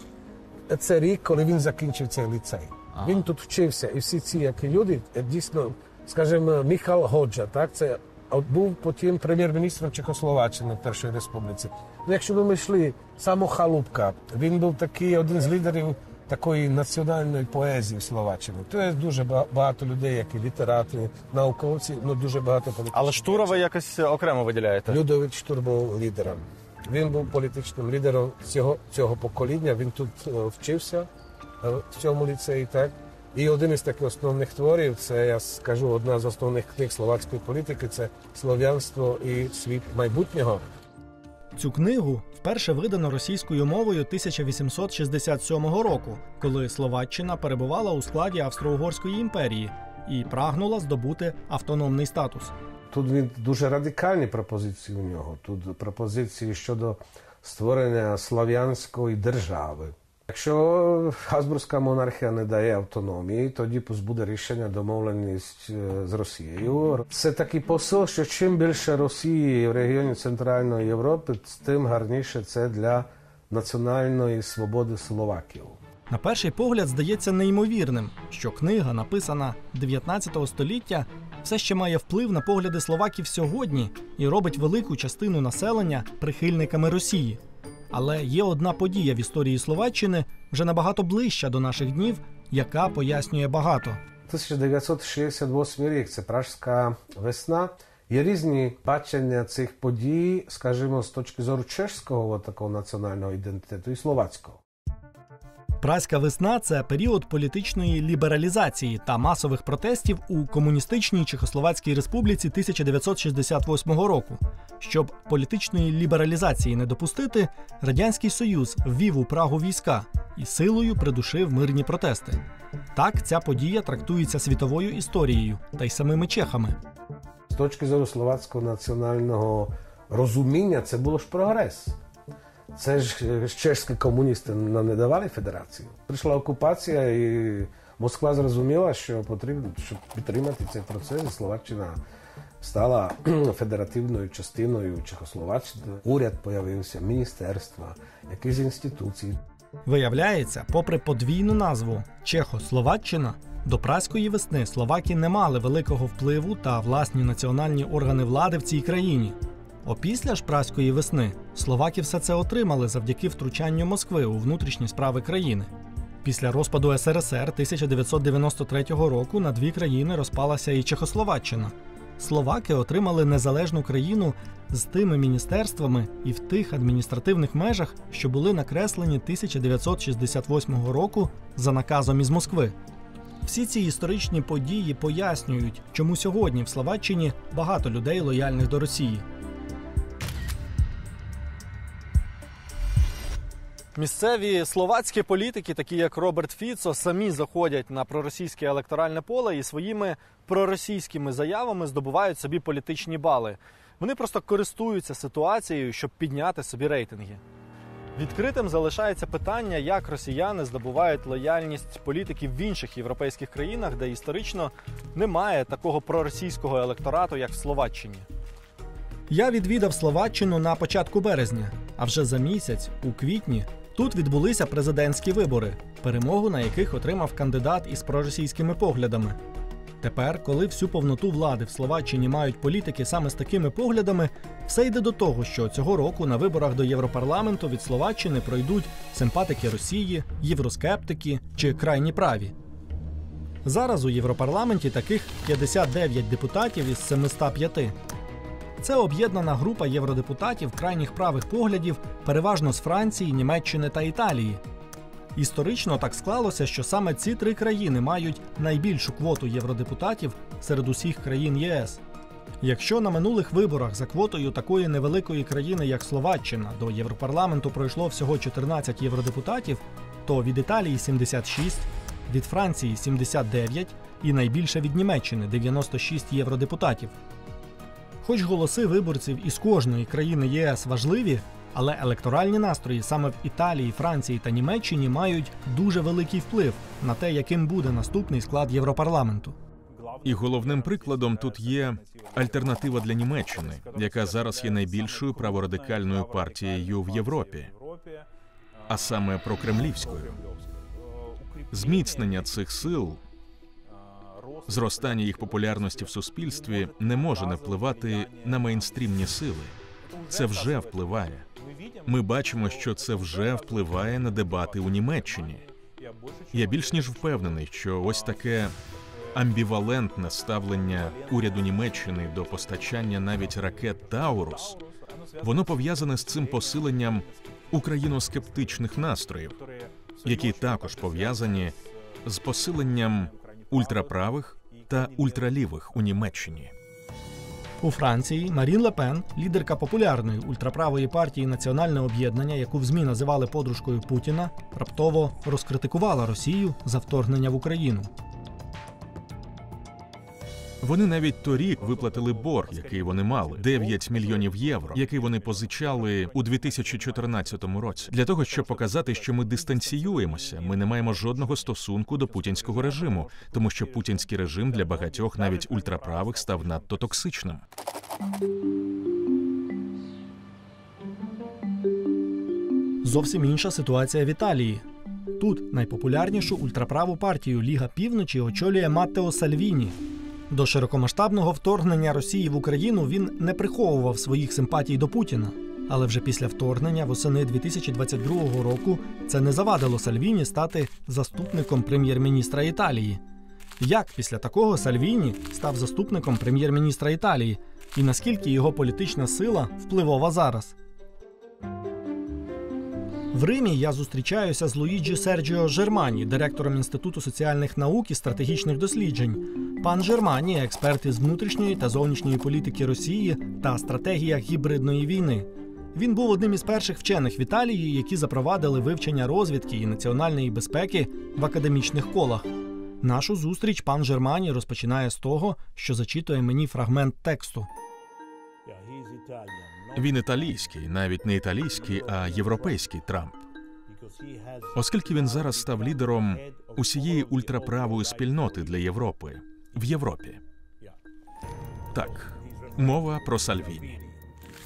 Speaker 6: це рік, коли він закінчив цей ліцей. Він тут вчився, і всі ці які люди, дійсно, скажімо, Міхал Годжа, так, це був потім прем'єр-міністром Чехословаччини в Першій Республіці. Якщо ви йшли, Само Халупка, він був такий один з лідерів такої національної поезії в Словаччині. То є дуже багато людей, які літерати, науковці, але дуже багато політичних.
Speaker 2: Але Штура ви якось окремо виділяєте?
Speaker 6: Людовіт Штур був лідером. Він був політичним лідером цього покоління. Він тут вчився в цьому ліцеї, так? І один із таких основних творів, це, я скажу, одна з основних книг словацької політики, це «Слов'янство і світ майбутнього».
Speaker 1: Цю книгу вперше видано російською мовою 1867 року, коли Словаччина перебувала у складі Австро-Угорської імперії і прагнула здобути автономний статус.
Speaker 6: Тут він дуже радикальні пропозиції у нього. Тут пропозиції щодо створення слов'янської держави. Якщо Габсбурзька монархія не дає автономії, тоді буде рішення домовленість з Росією. Це такий посил, що чим більше Росії в регіоні Центральної Європи, тим гарніше це для національної свободи словаків.
Speaker 1: На перший погляд здається неймовірним, що книга, написана 19 століття, все ще має вплив на погляди словаків сьогодні і робить велику частину населення прихильниками Росії. Але є одна подія в історії Словаччини, вже набагато ближча до наших днів, яка пояснює багато.
Speaker 6: 1968 рік – це Пражська весна. Є різні бачення цих подій, скажімо, з точки зору чеського такого національного ідентитету і словацького.
Speaker 1: Празька весна – це період політичної лібералізації та масових протестів у комуністичній Чехословацькій республіці 1968 року. Щоб політичної лібералізації не допустити, Радянський Союз ввів у Прагу війська і силою придушив мирні протести. Так, ця подія трактується світовою історією та й самими чехами.
Speaker 6: З точки зору словацького національного розуміння це було ж прогрес. Це ж чешські комуністи нам не давали федерацію. Прийшла окупація і Москва зрозуміла, що потрібно, щоб підтримати цей процес, і Словаччина стала федеративною частиною Чехословаччини. Уряд появився, міністерства, якісь інституції.
Speaker 1: Виявляється, попри подвійну назву Чехословаччина, до Празької весни словаки не мали великого впливу та власні національні органи влади в цій країні. Опісля ж Празької весни словаки все це отримали завдяки втручанню Москви у внутрішні справи країни. Після розпаду СРСР 1993 року на дві країни розпалася і Чехословаччина. Словаки отримали незалежну країну з тими міністерствами і в тих адміністративних межах, що були накреслені 1968 року за наказом із Москви. Всі ці історичні події пояснюють, чому сьогодні в Словаччині багато людей лояльних до Росії.
Speaker 2: Місцеві словацькі політики, такі як Роберт Фіцо, самі заходять на проросійське електоральне поле і своїми проросійськими заявами здобувають собі політичні бали. Вони просто користуються ситуацією, щоб підняти собі рейтинги. Відкритим залишається питання, як росіяни здобувають лояльність політиків в інших європейських країнах, де історично немає такого проросійського електорату, як в Словаччині.
Speaker 1: Я відвідав Словаччину на початку березня, а вже за місяць, у квітні, тут відбулися президентські вибори, перемогу на яких отримав кандидат із проросійськими поглядами. Тепер, коли всю повноту влади в Словаччині мають політики саме з такими поглядами, все йде до того, що цього року на виборах до Європарламенту від Словаччини пройдуть симпатики Росії, євроскептики чи крайні праві. Зараз у Європарламенті таких 59 депутатів із 705. Це об'єднана група євродепутатів крайніх правих поглядів, переважно з Франції, Німеччини та Італії. Історично так склалося, що саме ці три країни мають найбільшу квоту євродепутатів серед усіх країн ЄС. Якщо на минулих виборах за квотою такої невеликої країни, як Словаччина, до Європарламенту пройшло всього 14 євродепутатів, то від Італії – 76, від Франції – 79 і найбільше від Німеччини – 96 євродепутатів. Хоч голоси виборців із кожної країни ЄС важливі, але електоральні настрої саме в Італії, Франції та Німеччині мають дуже великий вплив на те, яким буде наступний склад Європарламенту.
Speaker 4: І головним прикладом тут є альтернатива для Німеччини, яка зараз є найбільшою праворадикальною партією в Європі, а саме прокремлівською. Зміцнення цих сил, зростання їх популярності в суспільстві не може не впливати на мейнстрімні сили. Це вже впливає. Ми бачимо, що це вже впливає на дебати у Німеччині. Я більш ніж впевнений, що ось таке амбівалентне ставлення уряду Німеччини до постачання навіть ракет «Таурус», воно пов'язане з цим посиленням україноскептичних настроїв, які також пов'язані з посиленням ультраправих та ультралівих у Німеччині.
Speaker 1: У Франції Марін Ле Пен, лідерка популярної ультраправої партії «Національне об'єднання», яку в ЗМІ називали подружкою Путіна, раптово розкритикувала Росію за вторгнення в Україну.
Speaker 4: Вони навіть торік виплатили борг, який вони мали – 9 мільйонів євро, який вони позичали у 2014 році. Для того, щоб показати, що ми дистанціюємося, ми не маємо жодного стосунку до путінського режиму, тому що путінський режим для багатьох, навіть ультраправих, став надто токсичним.
Speaker 1: Зовсім інша ситуація в Італії. Тут найпопулярнішу ультраправу партію «Ліга Півночі» очолює Маттео Сальвіні. До широкомасштабного вторгнення Росії в Україну він не приховував своїх симпатій до Путіна. Але вже після вторгнення восени 2022 року це не завадило Сальвіні стати заступником прем'єр-міністра Італії. Як після такого Сальвіні став заступником прем'єр-міністра Італії? І наскільки його політична сила впливова зараз? В Римі я зустрічаюся з Луїджі Серджіо Жермані, директором Інституту соціальних наук і стратегічних досліджень. Пан Жермані – експерт із внутрішньої та зовнішньої політики Росії та стратегіях гібридної війни. Він був одним із перших вчених в Італії, які запровадили вивчення розвідки і національної безпеки в академічних колах. Нашу зустріч пан Жермані розпочинає з того, що зачитує мені фрагмент тексту.
Speaker 4: Він італійський, навіть не італійський, а європейський Трамп. Оскільки він зараз став лідером усієї ультраправої спільноти для Європи, в Європі. Так, мова про Сальвіні.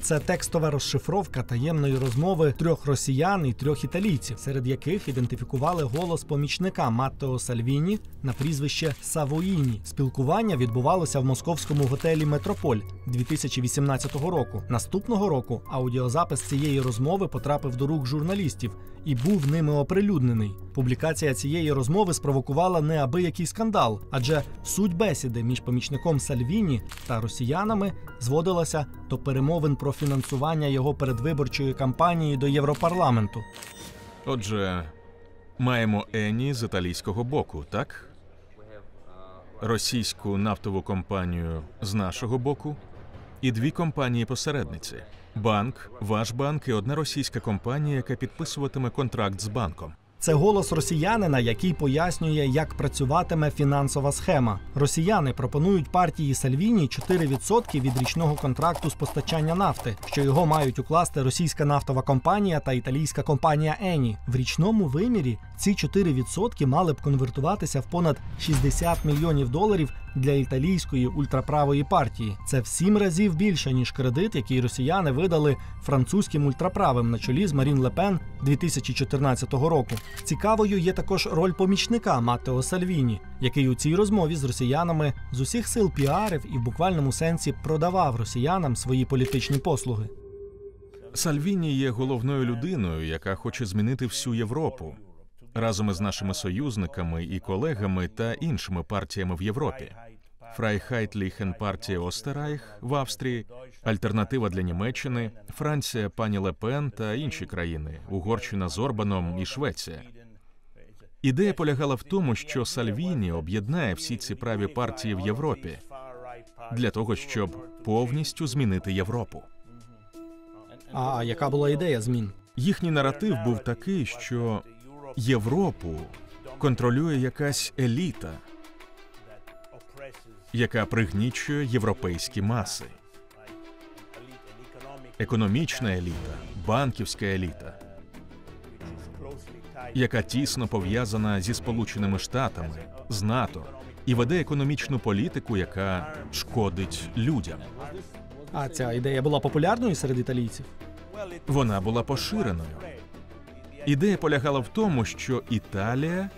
Speaker 1: Це текстова розшифровка таємної розмови 3 росіян і 3 італійців, серед яких ідентифікували голос помічника Маттео Сальвіні на прізвище Савоїні. Спілкування відбувалося в московському готелі «Метрополь» 2018 року. Наступного року аудіозапис цієї розмови потрапив до рук журналістів і був ними оприлюднений. Публікація цієї розмови спровокувала неабиякий скандал, адже суть бесіди між помічником Сальвіні та росіянами зводилася до перемовин про фінансування його передвиборчої кампанії до Європарламенту.
Speaker 4: Отже, маємо Ені з італійського боку, так? Російську нафтову компанію з нашого боку і 2 компанії-посередниці. Банк, ваш банк і одна російська компанія, яка підписуватиме контракт з банком.
Speaker 1: Це голос росіянина, який пояснює, як працюватиме фінансова схема. Росіяни пропонують партії Сальвіні 4% від річного контракту з постачання нафти, що його мають укласти російська нафтова компанія та італійська компанія Ені. В річному вимірі ці 4% мали б конвертуватися в понад $60 мільйонів для італійської ультраправої партії. Це в 7 разів більше, ніж кредит, який росіяни видали французьким ультраправим на чолі з Марін Ле Пен 2014 року. Цікавою є також роль помічника Маттео Сальвіні, який у цій розмові з росіянами з усіх сил піарив і в буквальному сенсі продавав росіянам свої політичні послуги.
Speaker 4: Сальвіні є головною людиною, яка хоче змінити всю Європу разом із нашими союзниками і колегами та іншими партіями в Європі. Фрайхайтліхен-партія Остерайх в Австрії, Альтернатива для Німеччини, Франція пані Ле Пен та інші країни, Угорщина з Орбаном і Швеція. Ідея полягала в тому, що Сальвіні об'єднає всі ці праві партії в Європі для того, щоб повністю змінити Європу.
Speaker 1: А яка була ідея змін?
Speaker 4: Їхній наратив був такий, що Європу контролює якась еліта, яка пригнічує європейські маси. Економічна еліта, банківська еліта, яка тісно пов'язана зі Сполученими Штатами, з НАТО, і веде економічну політику, яка шкодить людям.
Speaker 1: А ця ідея була популярною серед італійців?
Speaker 4: Вона була поширеною. Ідея полягала в тому, що Італія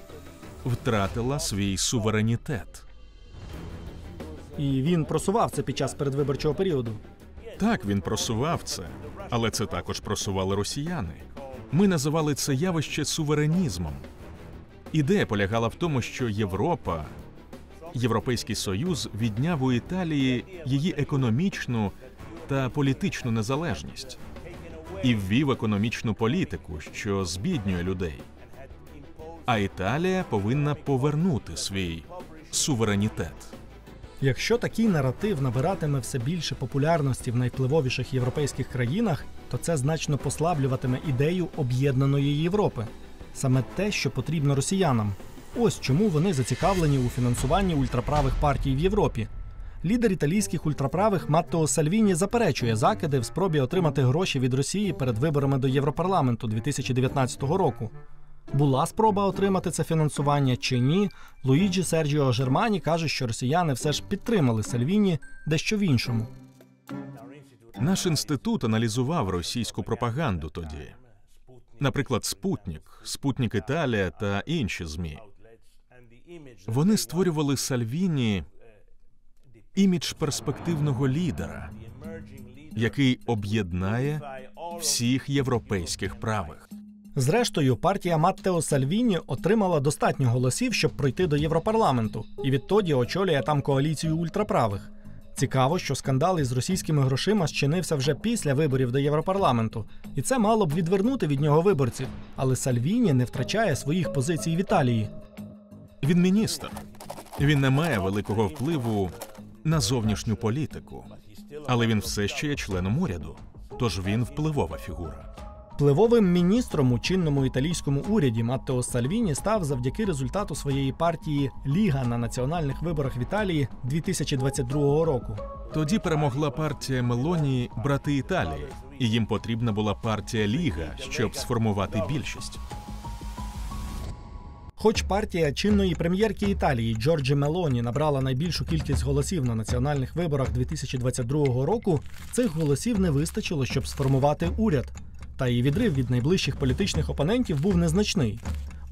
Speaker 4: втратила свій суверенітет.
Speaker 1: І він просував це під час передвиборчого періоду.
Speaker 4: Так, він просував це, але це також просували росіяни. Ми називали це явище суверенізмом. Ідея полягала в тому, що Європа, Європейський Союз відняв у Італії її економічну та політичну незалежність і ввів економічну політику, що збіднює людей. А Італія повинна повернути свій суверенітет.
Speaker 1: Якщо такий наратив набиратиме все більше популярності в найвпливовіших європейських країнах, то це значно послаблюватиме ідею об'єднаної Європи. Саме те, що потрібно росіянам. Ось чому вони зацікавлені у фінансуванні ультраправих партій в Європі. Лідер італійських ультраправих Маттео Сальвіні заперечує закиди в спробі отримати гроші від Росії перед виборами до Європарламенту 2019 року. Була спроба отримати це фінансування чи ні, Луїджі Серджіо Жермані каже, що росіяни все ж підтримали Сальвіні дещо в іншому.
Speaker 4: Наш інститут аналізував російську пропаганду тоді. Наприклад, Спутник Італія та інші ЗМІ. Вони створювали Сальвіні імідж перспективного лідера, який об'єднає всіх європейських правих.
Speaker 1: Зрештою, партія Маттео Сальвіні отримала достатньо голосів, щоб пройти до Європарламенту, і відтоді очолює там коаліцію ультраправих. Цікаво, що скандал із російськими грошима зчинився вже після виборів до Європарламенту, і це мало б відвернути від нього виборців, але Сальвіні не втрачає своїх позицій в Італії.
Speaker 4: Він міністр. Він не має великого впливу на зовнішню політику, але він все ще є членом уряду, тож він впливова фігура.
Speaker 1: Впливовим міністром у чинному італійському уряді Маттео Сальвіні став завдяки результату своєї партії «Ліга» на національних виборах в Італії 2022 року.
Speaker 4: Тоді перемогла партія Мелоні «Брати Італії», і їм потрібна була партія «Ліга», щоб сформувати більшість.
Speaker 1: Хоч партія чинної прем'єрки Італії Джорджі Мелоні набрала найбільшу кількість голосів на національних виборах 2022 року, цих голосів не вистачило, щоб сформувати уряд. Та і відрив від найближчих політичних опонентів був незначний.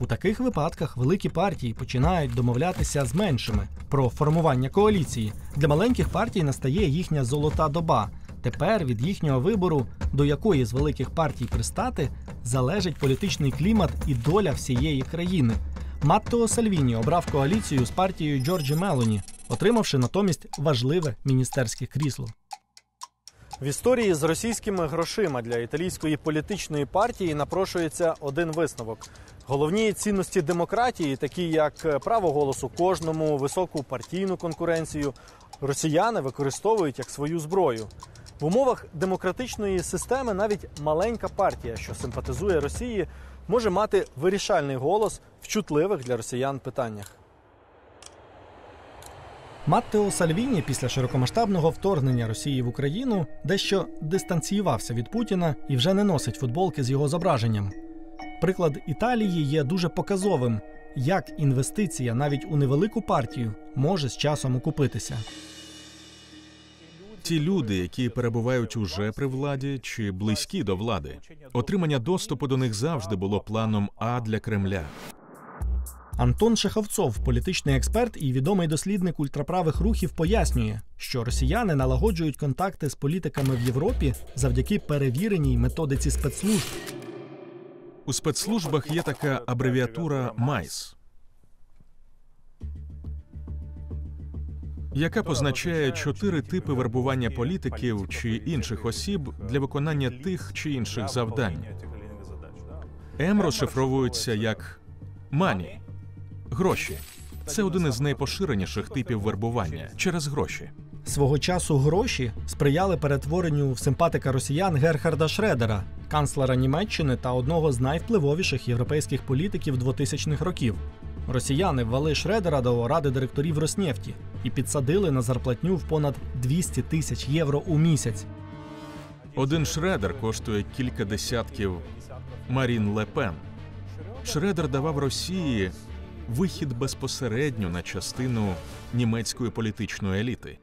Speaker 1: У таких випадках великі партії починають домовлятися з меншими про формування коаліції. Для маленьких партій настає їхня золота доба. Тепер від їхнього вибору, до якої з великих партій пристати, залежить політичний клімат і доля всієї країни. Маттео Сальвіні обрав коаліцію з партією Джорджі Мелоні, отримавши натомість важливе міністерське крісло.
Speaker 2: В історії з російськими грошима для італійської політичної партії напрошується один висновок. Головні цінності демократії, такі як право голосу кожному, високу партійну конкуренцію, росіяни використовують як свою зброю. В умовах демократичної системи навіть маленька партія, що симпатизує Росії, може мати вирішальний голос в чутливих для росіян питаннях.
Speaker 1: Маттео Сальвіні після широкомасштабного вторгнення Росії в Україну дещо дистанціювався від Путіна і вже не носить футболки з його зображенням. Приклад Італії є дуже показовим, як інвестиція навіть у невелику партію може з часом окупитися.
Speaker 4: Ті люди, які перебувають уже при владі чи близькі до влади, отримання доступу до них завжди було планом А для Кремля.
Speaker 1: Антон Шеховцов, політичний експерт і відомий дослідник ультраправих рухів, пояснює, що росіяни налагоджують контакти з політиками в Європі завдяки перевіреній методиці спецслужб.
Speaker 4: У спецслужбах є така абревіатура МАЙС, яка позначає 4 типи вербування політиків чи інших осіб для виконання тих чи інших завдань. М розшифровується як «мані» – гроші. Це один із найпоширеніших типів вербування через гроші.
Speaker 1: Свого часу гроші сприяли перетворенню в симпатика росіян Герхарда Шредера, канцлера Німеччини та одного з найвпливовіших європейських політиків 2000-х років. Росіяни ввели Шредера до ради директорів Роснефті і підсадили на зарплатню в понад 200 тисяч євро у місяць.
Speaker 4: Один Шредер коштує кілька десятків Марін Ле Пен. Шредер давав Росії вихід безпосередньо на частину німецької політичної еліти.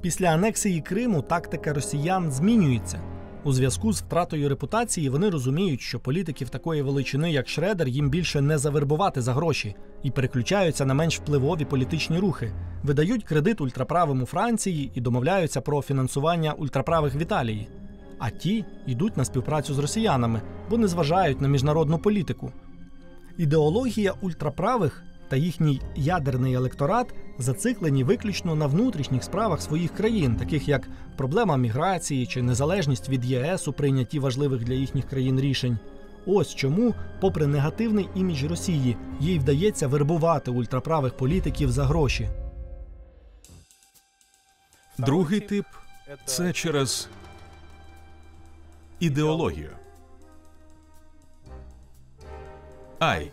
Speaker 1: Після анексії Криму тактика росіян змінюється. У зв'язку з втратою репутації вони розуміють, що політиків такої величини, як Шредер, їм більше не завербувати за гроші і переключаються на менш впливові політичні рухи, видають кредит ультраправим у Франції і домовляються про фінансування ультраправих в Італії. А ті йдуть на співпрацю з росіянами, бо не зважають на міжнародну політику. Ідеологія ультраправих та їхній ядерний електорат зациклені виключно на внутрішніх справах своїх країн, таких як проблема міграції чи незалежність від ЄС у прийнятті важливих для їхніх країн рішень. Ось чому, попри негативний імідж Росії, їй вдається вербувати ультраправих політиків за гроші.
Speaker 4: Другий тип – це через ідеологію. Ай.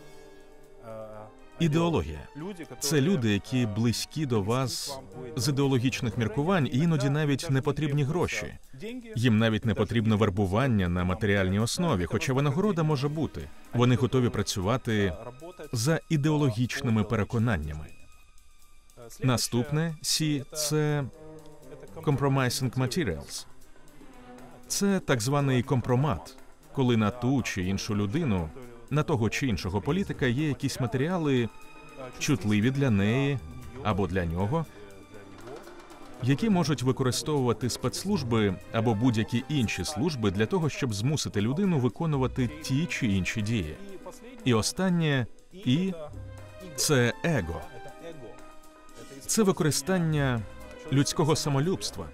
Speaker 4: Ідеологія – це люди, які близькі до вас з ідеологічних міркувань, і іноді навіть не потрібні гроші. Їм навіть не потрібно вербування на матеріальній основі, хоча винагорода може бути. Вони готові працювати за ідеологічними переконаннями. Наступне Сі – це compromising materials. Це так званий компромат, коли на ту чи іншу людину, на того чи іншого політика є якісь матеріали, чутливі для неї або для нього, які можуть використовувати спецслужби або будь-які інші служби для того, щоб змусити людину виконувати ті чи інші дії. І останнє «і» – це его. Це використання людського самолюбства.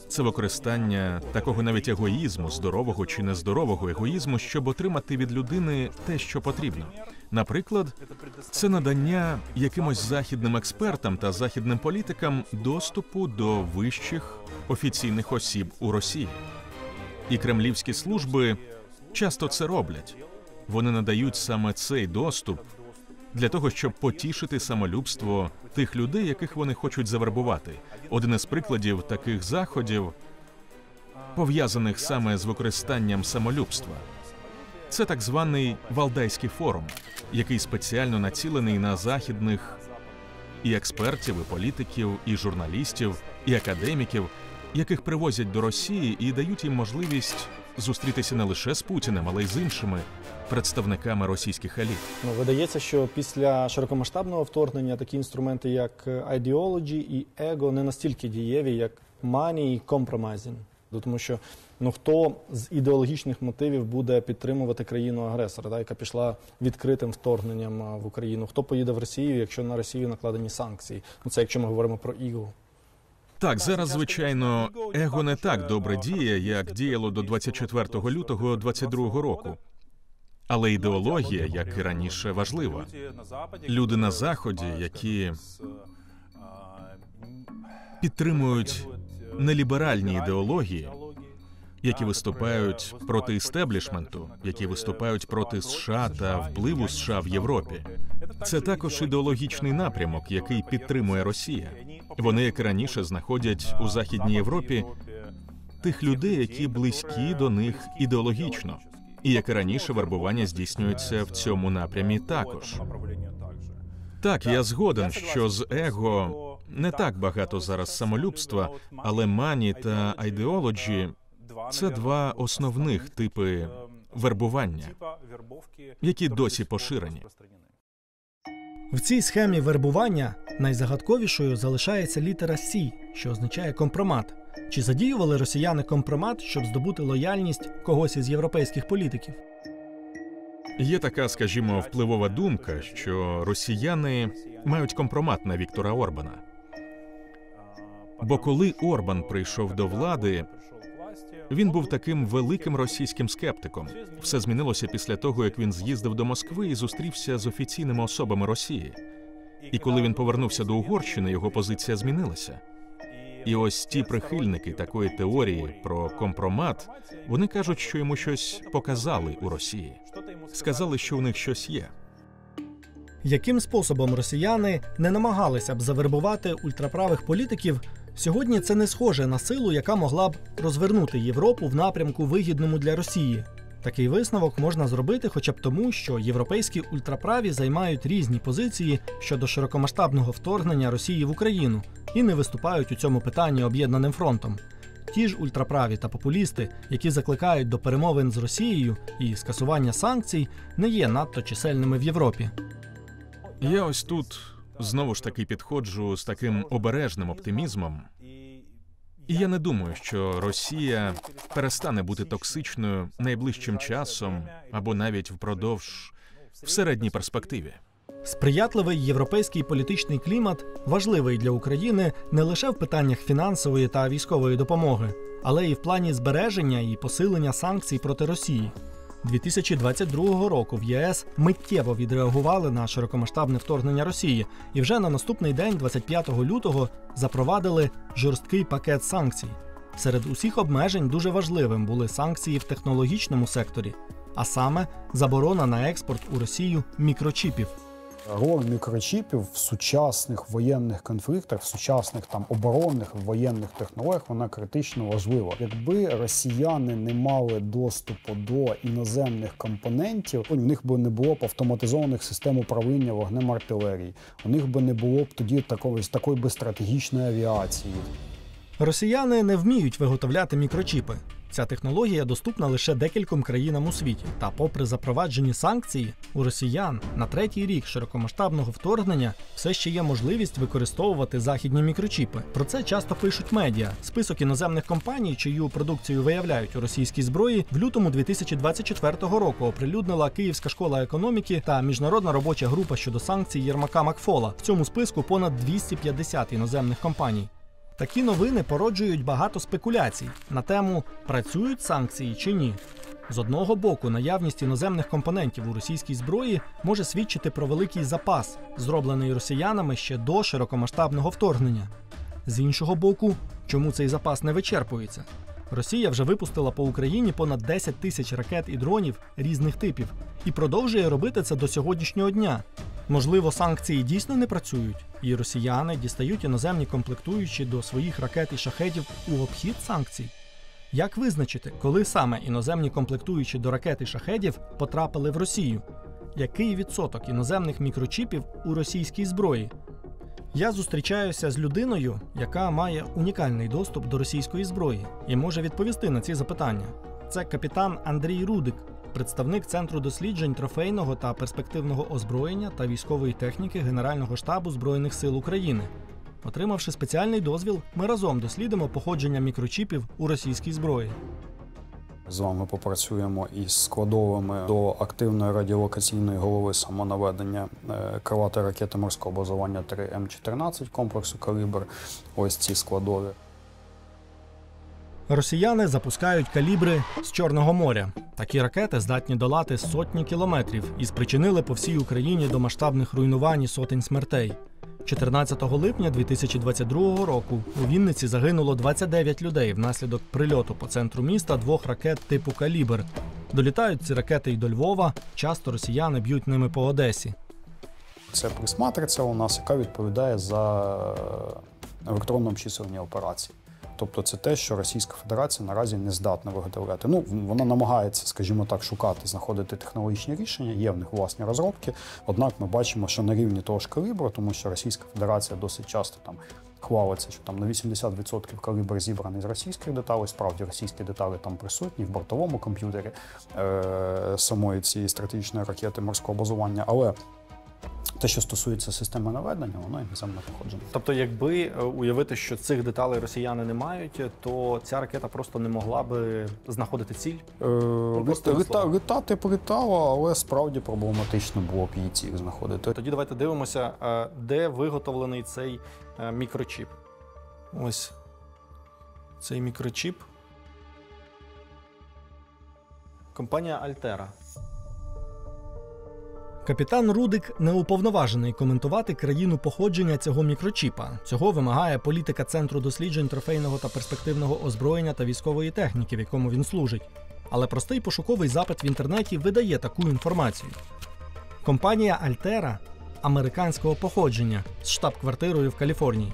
Speaker 4: Це використання такого навіть егоїзму, здорового чи нездорового егоїзму, щоб отримати від людини те, що потрібно. Наприклад, це надання якимось західним експертам та західним політикам доступу до вищих офіційних осіб у Росії. І кремлівські служби часто це роблять. Вони надають саме цей доступ для того, щоб потішити самолюбство тих людей, яких вони хочуть завербувати. Один із прикладів таких заходів, пов'язаних саме з використанням самолюбства, це так званий Валдайський форум, який спеціально націлений на західних і експертів, і політиків, і журналістів, і академіків, яких привозять до Росії і дають їм можливість зустрітися не лише з Путіним, але й з іншими представниками російських еліт.
Speaker 2: Видається, що після широкомасштабного вторгнення такі інструменти, як ideology і его, не настільки дієві, як money і compromising. Тому що хто з ідеологічних мотивів буде підтримувати країну-агресора, яка пішла відкритим вторгненням в Україну? Хто поїде в Росію, якщо на Росію накладені санкції? Це якщо ми говоримо про его.
Speaker 4: Так, зараз, звичайно, его не так добре діє, як діяло до 24 лютого 22 року. Але ідеологія, як і раніше, важлива. Люди на Заході, які підтримують неліберальні ідеології, які виступають проти істеблішменту, які виступають проти США та впливу США в Європі. Це також ідеологічний напрямок, який підтримує Росія. Вони, як і раніше, знаходять у Західній Європі тих людей, які близькі до них ідеологічно. І, як і раніше, вербування здійснюється в цьому напрямі також. Так, я згоден, що з его не так багато зараз самолюбства, але мані та айдеологі – це два основних типи вербування, які досі поширені.
Speaker 1: В цій схемі вербування найзагадковішою залишається літера «Сі», що означає «компромат». Чи задіювали росіяни компромат, щоб здобути лояльність когось із європейських політиків?
Speaker 4: Є така, скажімо, впливова думка, що росіяни мають компромат на Віктора Орбана. Бо коли Орбан прийшов до влади, він був таким великим російським скептиком. Все змінилося після того, як він з'їздив до Москви і зустрівся з офіційними особами Росії. І коли він повернувся до Угорщини, його позиція змінилася. І ось ті прихильники такої теорії про компромат, вони кажуть, що йому щось показали у Росії. Сказали, що у них щось є.
Speaker 1: Яким способом росіяни не намагалися б завербувати ультраправих політиків, сьогодні це не схоже на силу, яка могла б розвернути Європу в напрямку вигідному для Росії. Такий висновок можна зробити хоча б тому, що європейські ультраправі займають різні позиції щодо широкомасштабного вторгнення Росії в Україну і не виступають у цьому питанні об'єднаним фронтом. Ті ж ультраправі та популісти, які закликають до перемовин з Росією і скасування санкцій, не є надто чисельними в Європі.
Speaker 4: Я ось тут знову ж таки підходжу з таким обережним оптимізмом. І я не думаю, що Росія перестане бути токсичною найближчим часом або навіть впродовж в середній перспективі.
Speaker 1: Сприятливий європейський політичний клімат важливий для України не лише в питаннях фінансової та військової допомоги, але й в плані збереження і посилення санкцій проти Росії. 2022 року в ЄС миттєво відреагували на широкомасштабне вторгнення Росії і вже на наступний день, 25 лютого, запровадили жорсткий пакет санкцій. Серед усіх обмежень дуже важливим були санкції в технологічному секторі, а саме заборона на експорт у Росію мікрочіпів.
Speaker 7: Роль мікрочіпів в сучасних воєнних конфліктах, в сучасних оборонних воєнних технологіях, вона критично важлива. Якби росіяни не мали доступу до іноземних компонентів, у них би не було б автоматизованих систем управління вогнем артилерії, у них би не було б тоді такої стратегічної авіації.
Speaker 1: Росіяни не вміють виготовляти мікрочіпи. Ця технологія доступна лише декільком країнам у світі. Та попри запроваджені санкції, у росіян на третій рік широкомасштабного вторгнення все ще є можливість використовувати західні мікрочіпи. Про це часто пишуть медіа. Список іноземних компаній, чию продукцію виявляють у російській зброї, в лютому 2024 року оприлюднила Київська школа економіки та Міжнародна робоча група щодо санкцій Єрмака Макфола. В цьому списку понад 250 іноземних компаній. Такі новини породжують багато спекуляцій на тему, працюють санкції чи ні. З одного боку, наявність іноземних компонентів у російській зброї може свідчити про великий запас, зроблений росіянами ще до широкомасштабного вторгнення. З іншого боку, чому цей запас не вичерпується? Росія вже випустила по Україні понад 10 тисяч ракет і дронів різних типів і продовжує робити це до сьогоднішнього дня. Можливо, санкції дійсно не працюють, і росіяни дістають іноземні комплектуючі до своїх ракет і шахедів у обхід санкцій? Як визначити, коли саме іноземні комплектуючі до ракет і шахедів потрапили в Росію? Який відсоток іноземних мікрочіпів у російській зброї? Я зустрічаюся з людиною, яка має унікальний доступ до російської зброї і може відповісти на ці запитання. Це капітан Андрій Рудик, представник Центру досліджень трофейного та перспективного озброєння та військової техніки Генерального штабу Збройних сил України. Отримавши спеціальний дозвіл, ми разом дослідимо походження мікрочіпів у російській зброї.
Speaker 7: З вами попрацюємо із складовими до активної радіолокаційної голови самонаведення крилатої ракети морського базування 3М14 комплексу «Калібр». Ось ці складові.
Speaker 1: Росіяни запускають калібри з Чорного моря. Такі ракети здатні долати сотні кілометрів і спричинили по всій Україні до масштабних руйнувань і сотень смертей. 14 липня 2022 року у Вінниці загинуло 29 людей внаслідок прильоту по центру міста 2 ракет типу «Калібр». Долітають ці ракети й до Львова, часто росіяни б'ють ними по Одесі.
Speaker 7: Це прес-матриця у нас, яка відповідає за електронно обчислення операцій. Тобто це те, що Російська Федерація наразі не здатна виготовляти. Ну, вона намагається, скажімо так, шукати, знаходити технологічні рішення, є в них власні розробки. Однак ми бачимо, що на рівні того ж калібру, тому що Російська Федерація досить часто там хвалиться, що там на 80% калібр зібраний з російських деталей. Справді російські деталі там присутні в бортовому комп'ютері самої цієї стратегічної ракети морського базування. Але те, що стосується системи наведення, воно іноземне походження.
Speaker 2: Тобто, якби уявити, що цих деталей росіяни не мають, то ця ракета просто не могла би знаходити ціль?
Speaker 7: Літати політала, але справді проблематично було б її ціль знаходити.
Speaker 2: Тоді давайте дивимося, де виготовлений цей мікрочіп. Ось цей мікрочіп. Компанія Altera.
Speaker 1: Капітан Рудик не уповноважений коментувати країну походження цього мікрочіпа. Цього вимагає політика Центру досліджень трофейного та перспективного озброєння та військової техніки, в якому він служить. Але простий пошуковий запит в інтернеті видає таку інформацію. Компанія Altera американського походження з штаб-квартирою в Каліфорнії.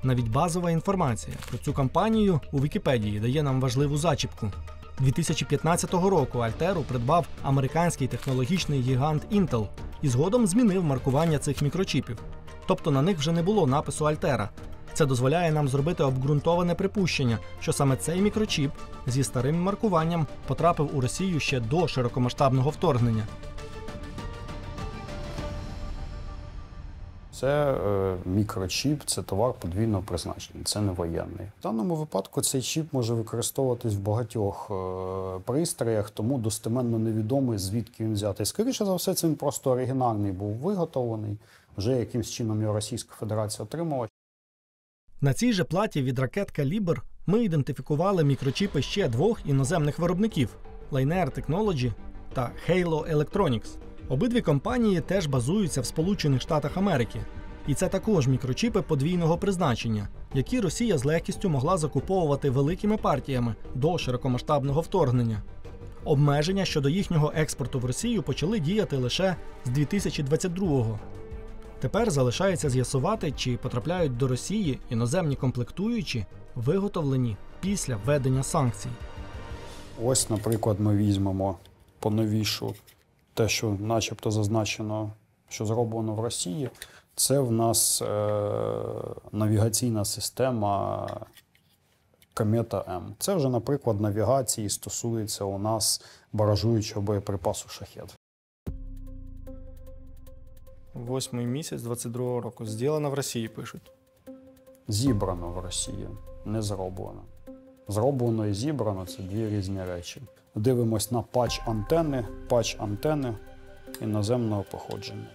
Speaker 1: Навіть базова інформація про цю компанію у Вікіпедії дає нам важливу зачіпку. 2015 року Альтеру придбав американський технологічний гігант Intel і згодом змінив маркування цих мікрочіпів. Тобто на них вже не було напису Альтера. Це дозволяє нам зробити обґрунтоване припущення, що саме цей мікрочіп зі старим маркуванням потрапив у Росію ще до широкомасштабного вторгнення.
Speaker 7: Це мікрочіп, це товар подвійного призначення, це не воєнний. В даному випадку цей чіп може використовуватись в багатьох пристроях, тому достеменно невідомо, звідки він взятий. Скоріше за все, це він просто оригінальний був виготовлений, вже якимсь чином його Російська Федерація отримала.
Speaker 1: На цій же платі від ракет «Калібр» ми ідентифікували мікрочіпи ще двох іноземних виробників – Linear Technology та Halo Electronics. Обидві компанії теж базуються в Сполучених Штатах Америки. І це також мікрочіпи подвійного призначення, які Росія з легкістю могла закуповувати великими партіями до широкомасштабного вторгнення. Обмеження щодо їхнього експорту в Росію почали діяти лише з 2022-го. Тепер залишається з'ясувати, чи потрапляють до Росії іноземні комплектуючі, виготовлені після введення санкцій.
Speaker 7: Ось, наприклад, ми візьмемо поновішу те, що начебто зазначено, що зроблено в Росії. Це в нас навігаційна система Комета М. Це вже, наприклад, навігації стосується у нас баражуючого боєприпасу «Шахед».
Speaker 2: 8-й місяць 22-го року. Зроблено в Росії, пишуть.
Speaker 7: Зібрано в Росії, не зроблено. Зроблено і зібрано – це дві різні речі. Дивимось на патч антени іноземного походження.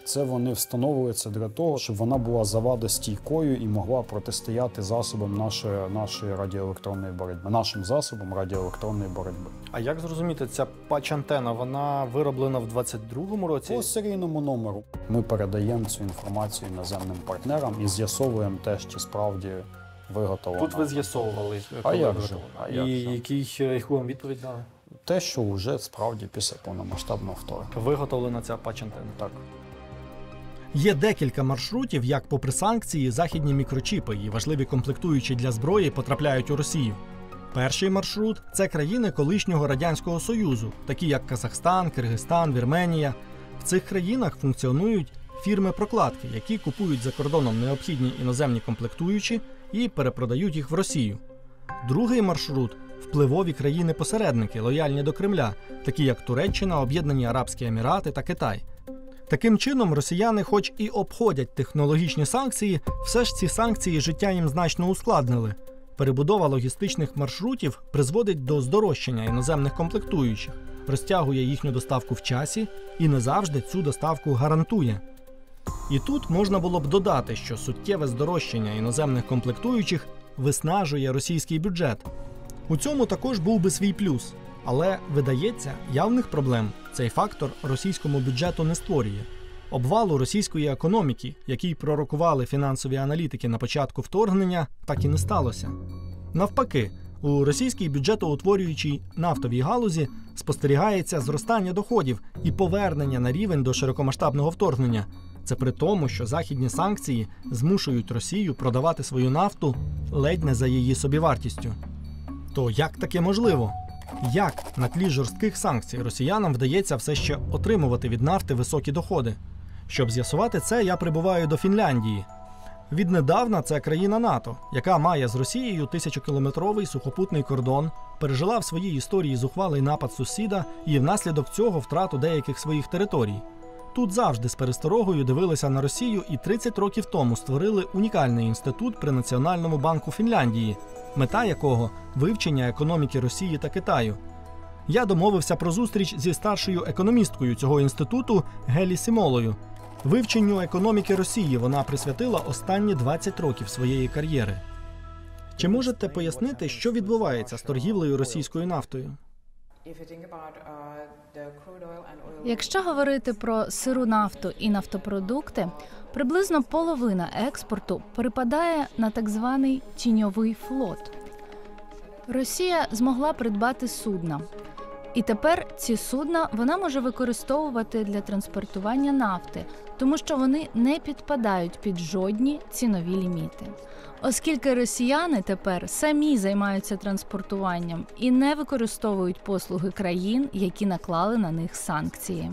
Speaker 7: Це вони встановлюються для того, щоб вона була завадостійкою і могла протистояти засобам нашої радіоелектронної боротьби, нашим засобам радіоелектронної боротьби.
Speaker 2: А як зрозуміти, ця патч-антена, вона вироблена в 22-му році?
Speaker 7: По серійному номеру. Ми передаємо цю інформацію іноземним партнерам і з'ясовуємо теж, чи справді виготовлено.
Speaker 2: Тут ви з'ясовували.
Speaker 7: А як же?
Speaker 2: Яку вам відповідь дали?
Speaker 7: Те, що вже справді після повномасштабного вторгнення.
Speaker 2: Виготовлена ця патч-антена?
Speaker 7: Так.
Speaker 1: Є декілька маршрутів, як попри санкції західні мікрочіпи і важливі комплектуючі для зброї потрапляють у Росію. Перший маршрут – це країни колишнього Радянського Союзу, такі як Казахстан, Киргизстан, Вірменія. В цих країнах функціонують фірми-прокладки, які купують за кордоном необхідні іноземні комплектуючі і перепродають їх в Росію. Другий маршрут – впливові країни-посередники, лояльні до Кремля, такі як Туреччина, Об'єднані Арабські Емірати та Китай. Таким чином, росіяни хоч і обходять технологічні санкції, все ж ці санкції життя їм значно ускладнили. Перебудова логістичних маршрутів призводить до здорожчання іноземних комплектуючих, розтягує їхню доставку в часі і не завжди цю доставку гарантує. І тут можна було б додати, що суттєве здорожчання іноземних комплектуючих виснажує російський бюджет. У цьому також був би свій плюс. Але, видається, явних проблем цей фактор російському бюджету не створює. Обвалу російської економіки, який пророкували фінансові аналітики на початку вторгнення, так і не сталося. Навпаки, у російській бюджетоутворюючій нафтовій галузі спостерігається зростання доходів і повернення на рівень до широкомасштабного вторгнення. Це при тому, що західні санкції змушують Росію продавати свою нафту ледь не за її собівартістю. То як таке можливо? Як на тлі жорстких санкцій росіянам вдається все ще отримувати від нафти високі доходи? Щоб з'ясувати це, я прибуваю до Фінляндії. Віднедавна це країна НАТО, яка має з Росією 1000-кілометровий сухопутний кордон, пережила в своїй історії зухвалий напад сусіда і внаслідок цього втрату деяких своїх територій. Тут завжди з пересторогою дивилися на Росію і 30 років тому створили унікальний інститут при Національному банку Фінляндії, мета якого – вивчення економіки Росії та Китаю. Я домовився про зустріч зі старшою економісткою цього інституту Гелі Сімолою. Вивченню економіки Росії вона присвятила останні 20 років своєї кар'єри. Чи можете пояснити, що відбувається з торгівлею російською нафтою?
Speaker 8: Якщо говорити про сиру нафту і нафтопродукти, приблизно половина експорту припадає на так званий тіньовий флот. Росія змогла придбати судна. І тепер ці судна вона може використовувати для транспортування нафти, тому що вони не підпадають під жодні цінові ліміти. Оскільки росіяни тепер самі займаються транспортуванням і не використовують послуги країн, які наклали на них санкції.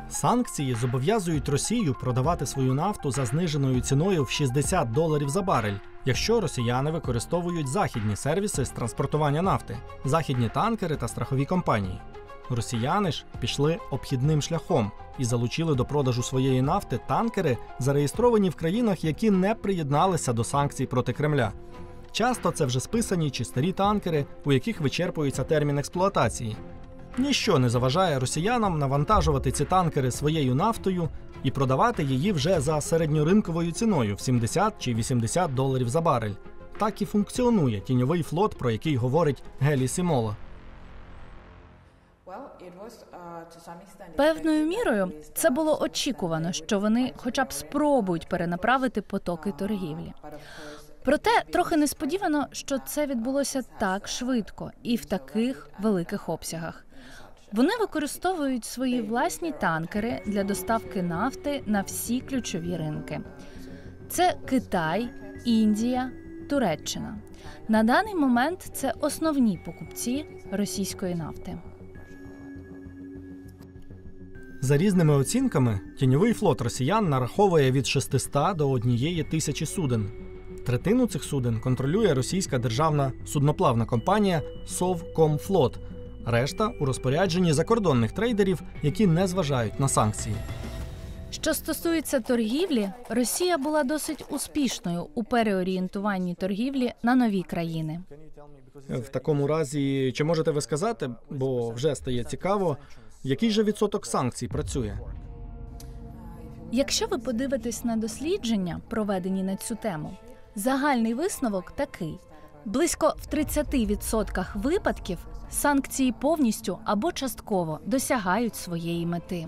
Speaker 1: Санкції зобов'язують Росію продавати свою нафту за зниженою ціною в $60 за барель, якщо росіяни використовують західні сервіси з транспортування нафти, західні танкери та страхові компанії. Росіяни ж пішли обхідним шляхом і залучили до продажу своєї нафти танкери, зареєстровані в країнах, які не приєдналися до санкцій проти Кремля. Часто це вже списані чи старі танкери, у яких вичерпується термін експлуатації. Ніщо не заважає росіянам навантажувати ці танкери своєю нафтою і продавати її вже за середньоринковою ціною в $70 чи $80 за барель. Так і функціонує тіньовий флот, про який говорить Гелі Сімола.
Speaker 8: Певною мірою це було очікувано, що вони хоча б спробують перенаправити потоки торгівлі. Проте трохи несподівано, що це відбулося так швидко і в таких великих обсягах. Вони використовують свої власні танкери для доставки нафти на всі ключові ринки. Це Китай, Індія, Туреччина. На даний момент це основні покупці російської нафти.
Speaker 1: За різними оцінками, тіньовий флот росіян нараховує від 600 до 1000 суден. Третину цих суден контролює російська державна судноплавна компанія Совкомфлот. Решта у розпорядженні закордонних трейдерів, які не зважають на санкції.
Speaker 8: Що стосується торгівлі, Росія була досить успішною у переорієнтуванні торгівлі на нові країни.
Speaker 1: В такому разі, чи можете ви сказати, бо вже стає цікаво, який же відсоток санкцій працює?
Speaker 8: Якщо ви подивитесь на дослідження, проведені на цю тему, загальний висновок такий. Близько в 30% випадків санкції повністю або частково досягають своєї мети.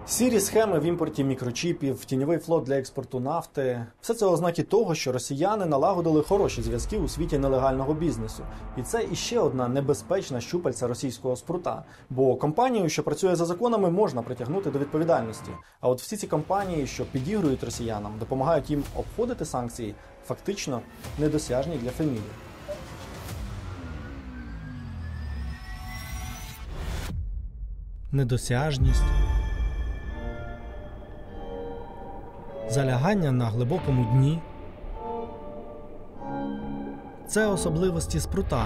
Speaker 2: Сірі схеми в імпорті мікрочіпів, тіньовий флот для експорту нафти – все це ознаки того, що росіяни налагодили хороші зв'язки у світі нелегального бізнесу. І це іще одна небезпечна щупальця російського спрута. Бо компанію, що працює за законами, можна притягнути до відповідальності. А от всі ці компанії, що підігрують росіянам, допомагають їм обходити санкції, фактично недосяжні для фемідів.
Speaker 1: Недосяжність, залягання на глибокому дні – це особливості спрута,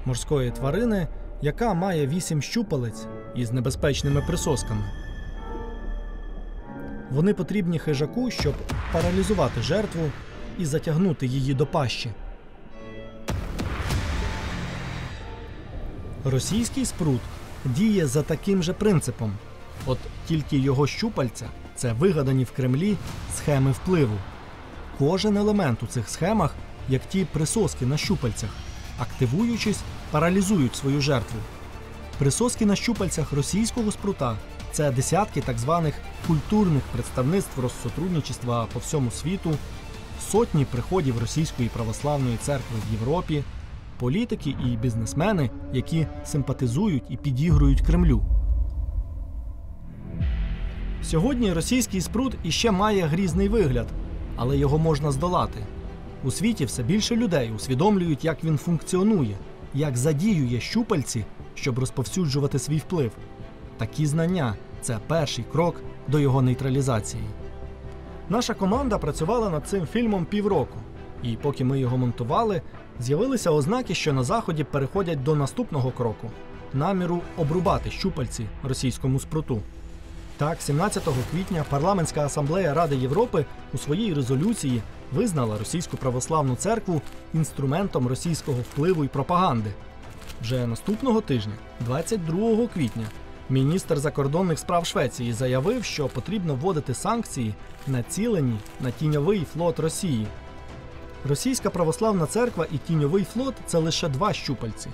Speaker 1: морської тварини, яка має 8 щупалець із небезпечними присосками. Вони потрібні хижаку, щоб паралізувати жертву і затягнути її до пащі. Російський спрут діє за таким же принципом. От тільки його щупальця – це вигадані в Кремлі схеми впливу. Кожен елемент у цих схемах, як ті присоски на щупальцях. активуючись, паралізують свою жертву. Присоски на щупальцях російського спрута – це десятки так званих культурних представництв Россотрудничества по всьому світу, сотні приходів Російської православної церкви в Європі, політики і бізнесмени, які симпатизують і підігрують Кремлю. Сьогодні російський спрут іще має грізний вигляд, але його можна здолати. У світі все більше людей усвідомлюють, як він функціонує, як задіює щупальці, щоб розповсюджувати свій вплив. Такі знання – це перший крок до його нейтралізації. Наша команда працювала над цим фільмом півроку. І поки ми його монтували, з'явилися ознаки, що на Заході переходять до наступного кроку – наміру обрубати щупальці російському спруту. Так, 17 квітня Парламентська асамблея Ради Європи у своїй резолюції визнала Російську православну церкву інструментом російського впливу і пропаганди. Вже наступного тижня, 22 квітня, міністр закордонних справ Швеції заявив, що потрібно вводити санкції, націлені на тіньовий флот Росії. Російська православна церква і тіньовий флот – це лише два щупальці.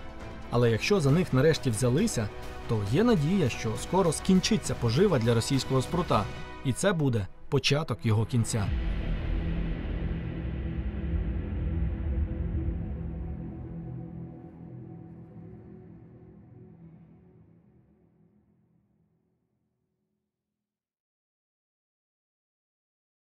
Speaker 1: Але якщо за них нарешті взялися, то є надія, що скоро скінчиться пожива для російського спрута, і це буде початок його кінця.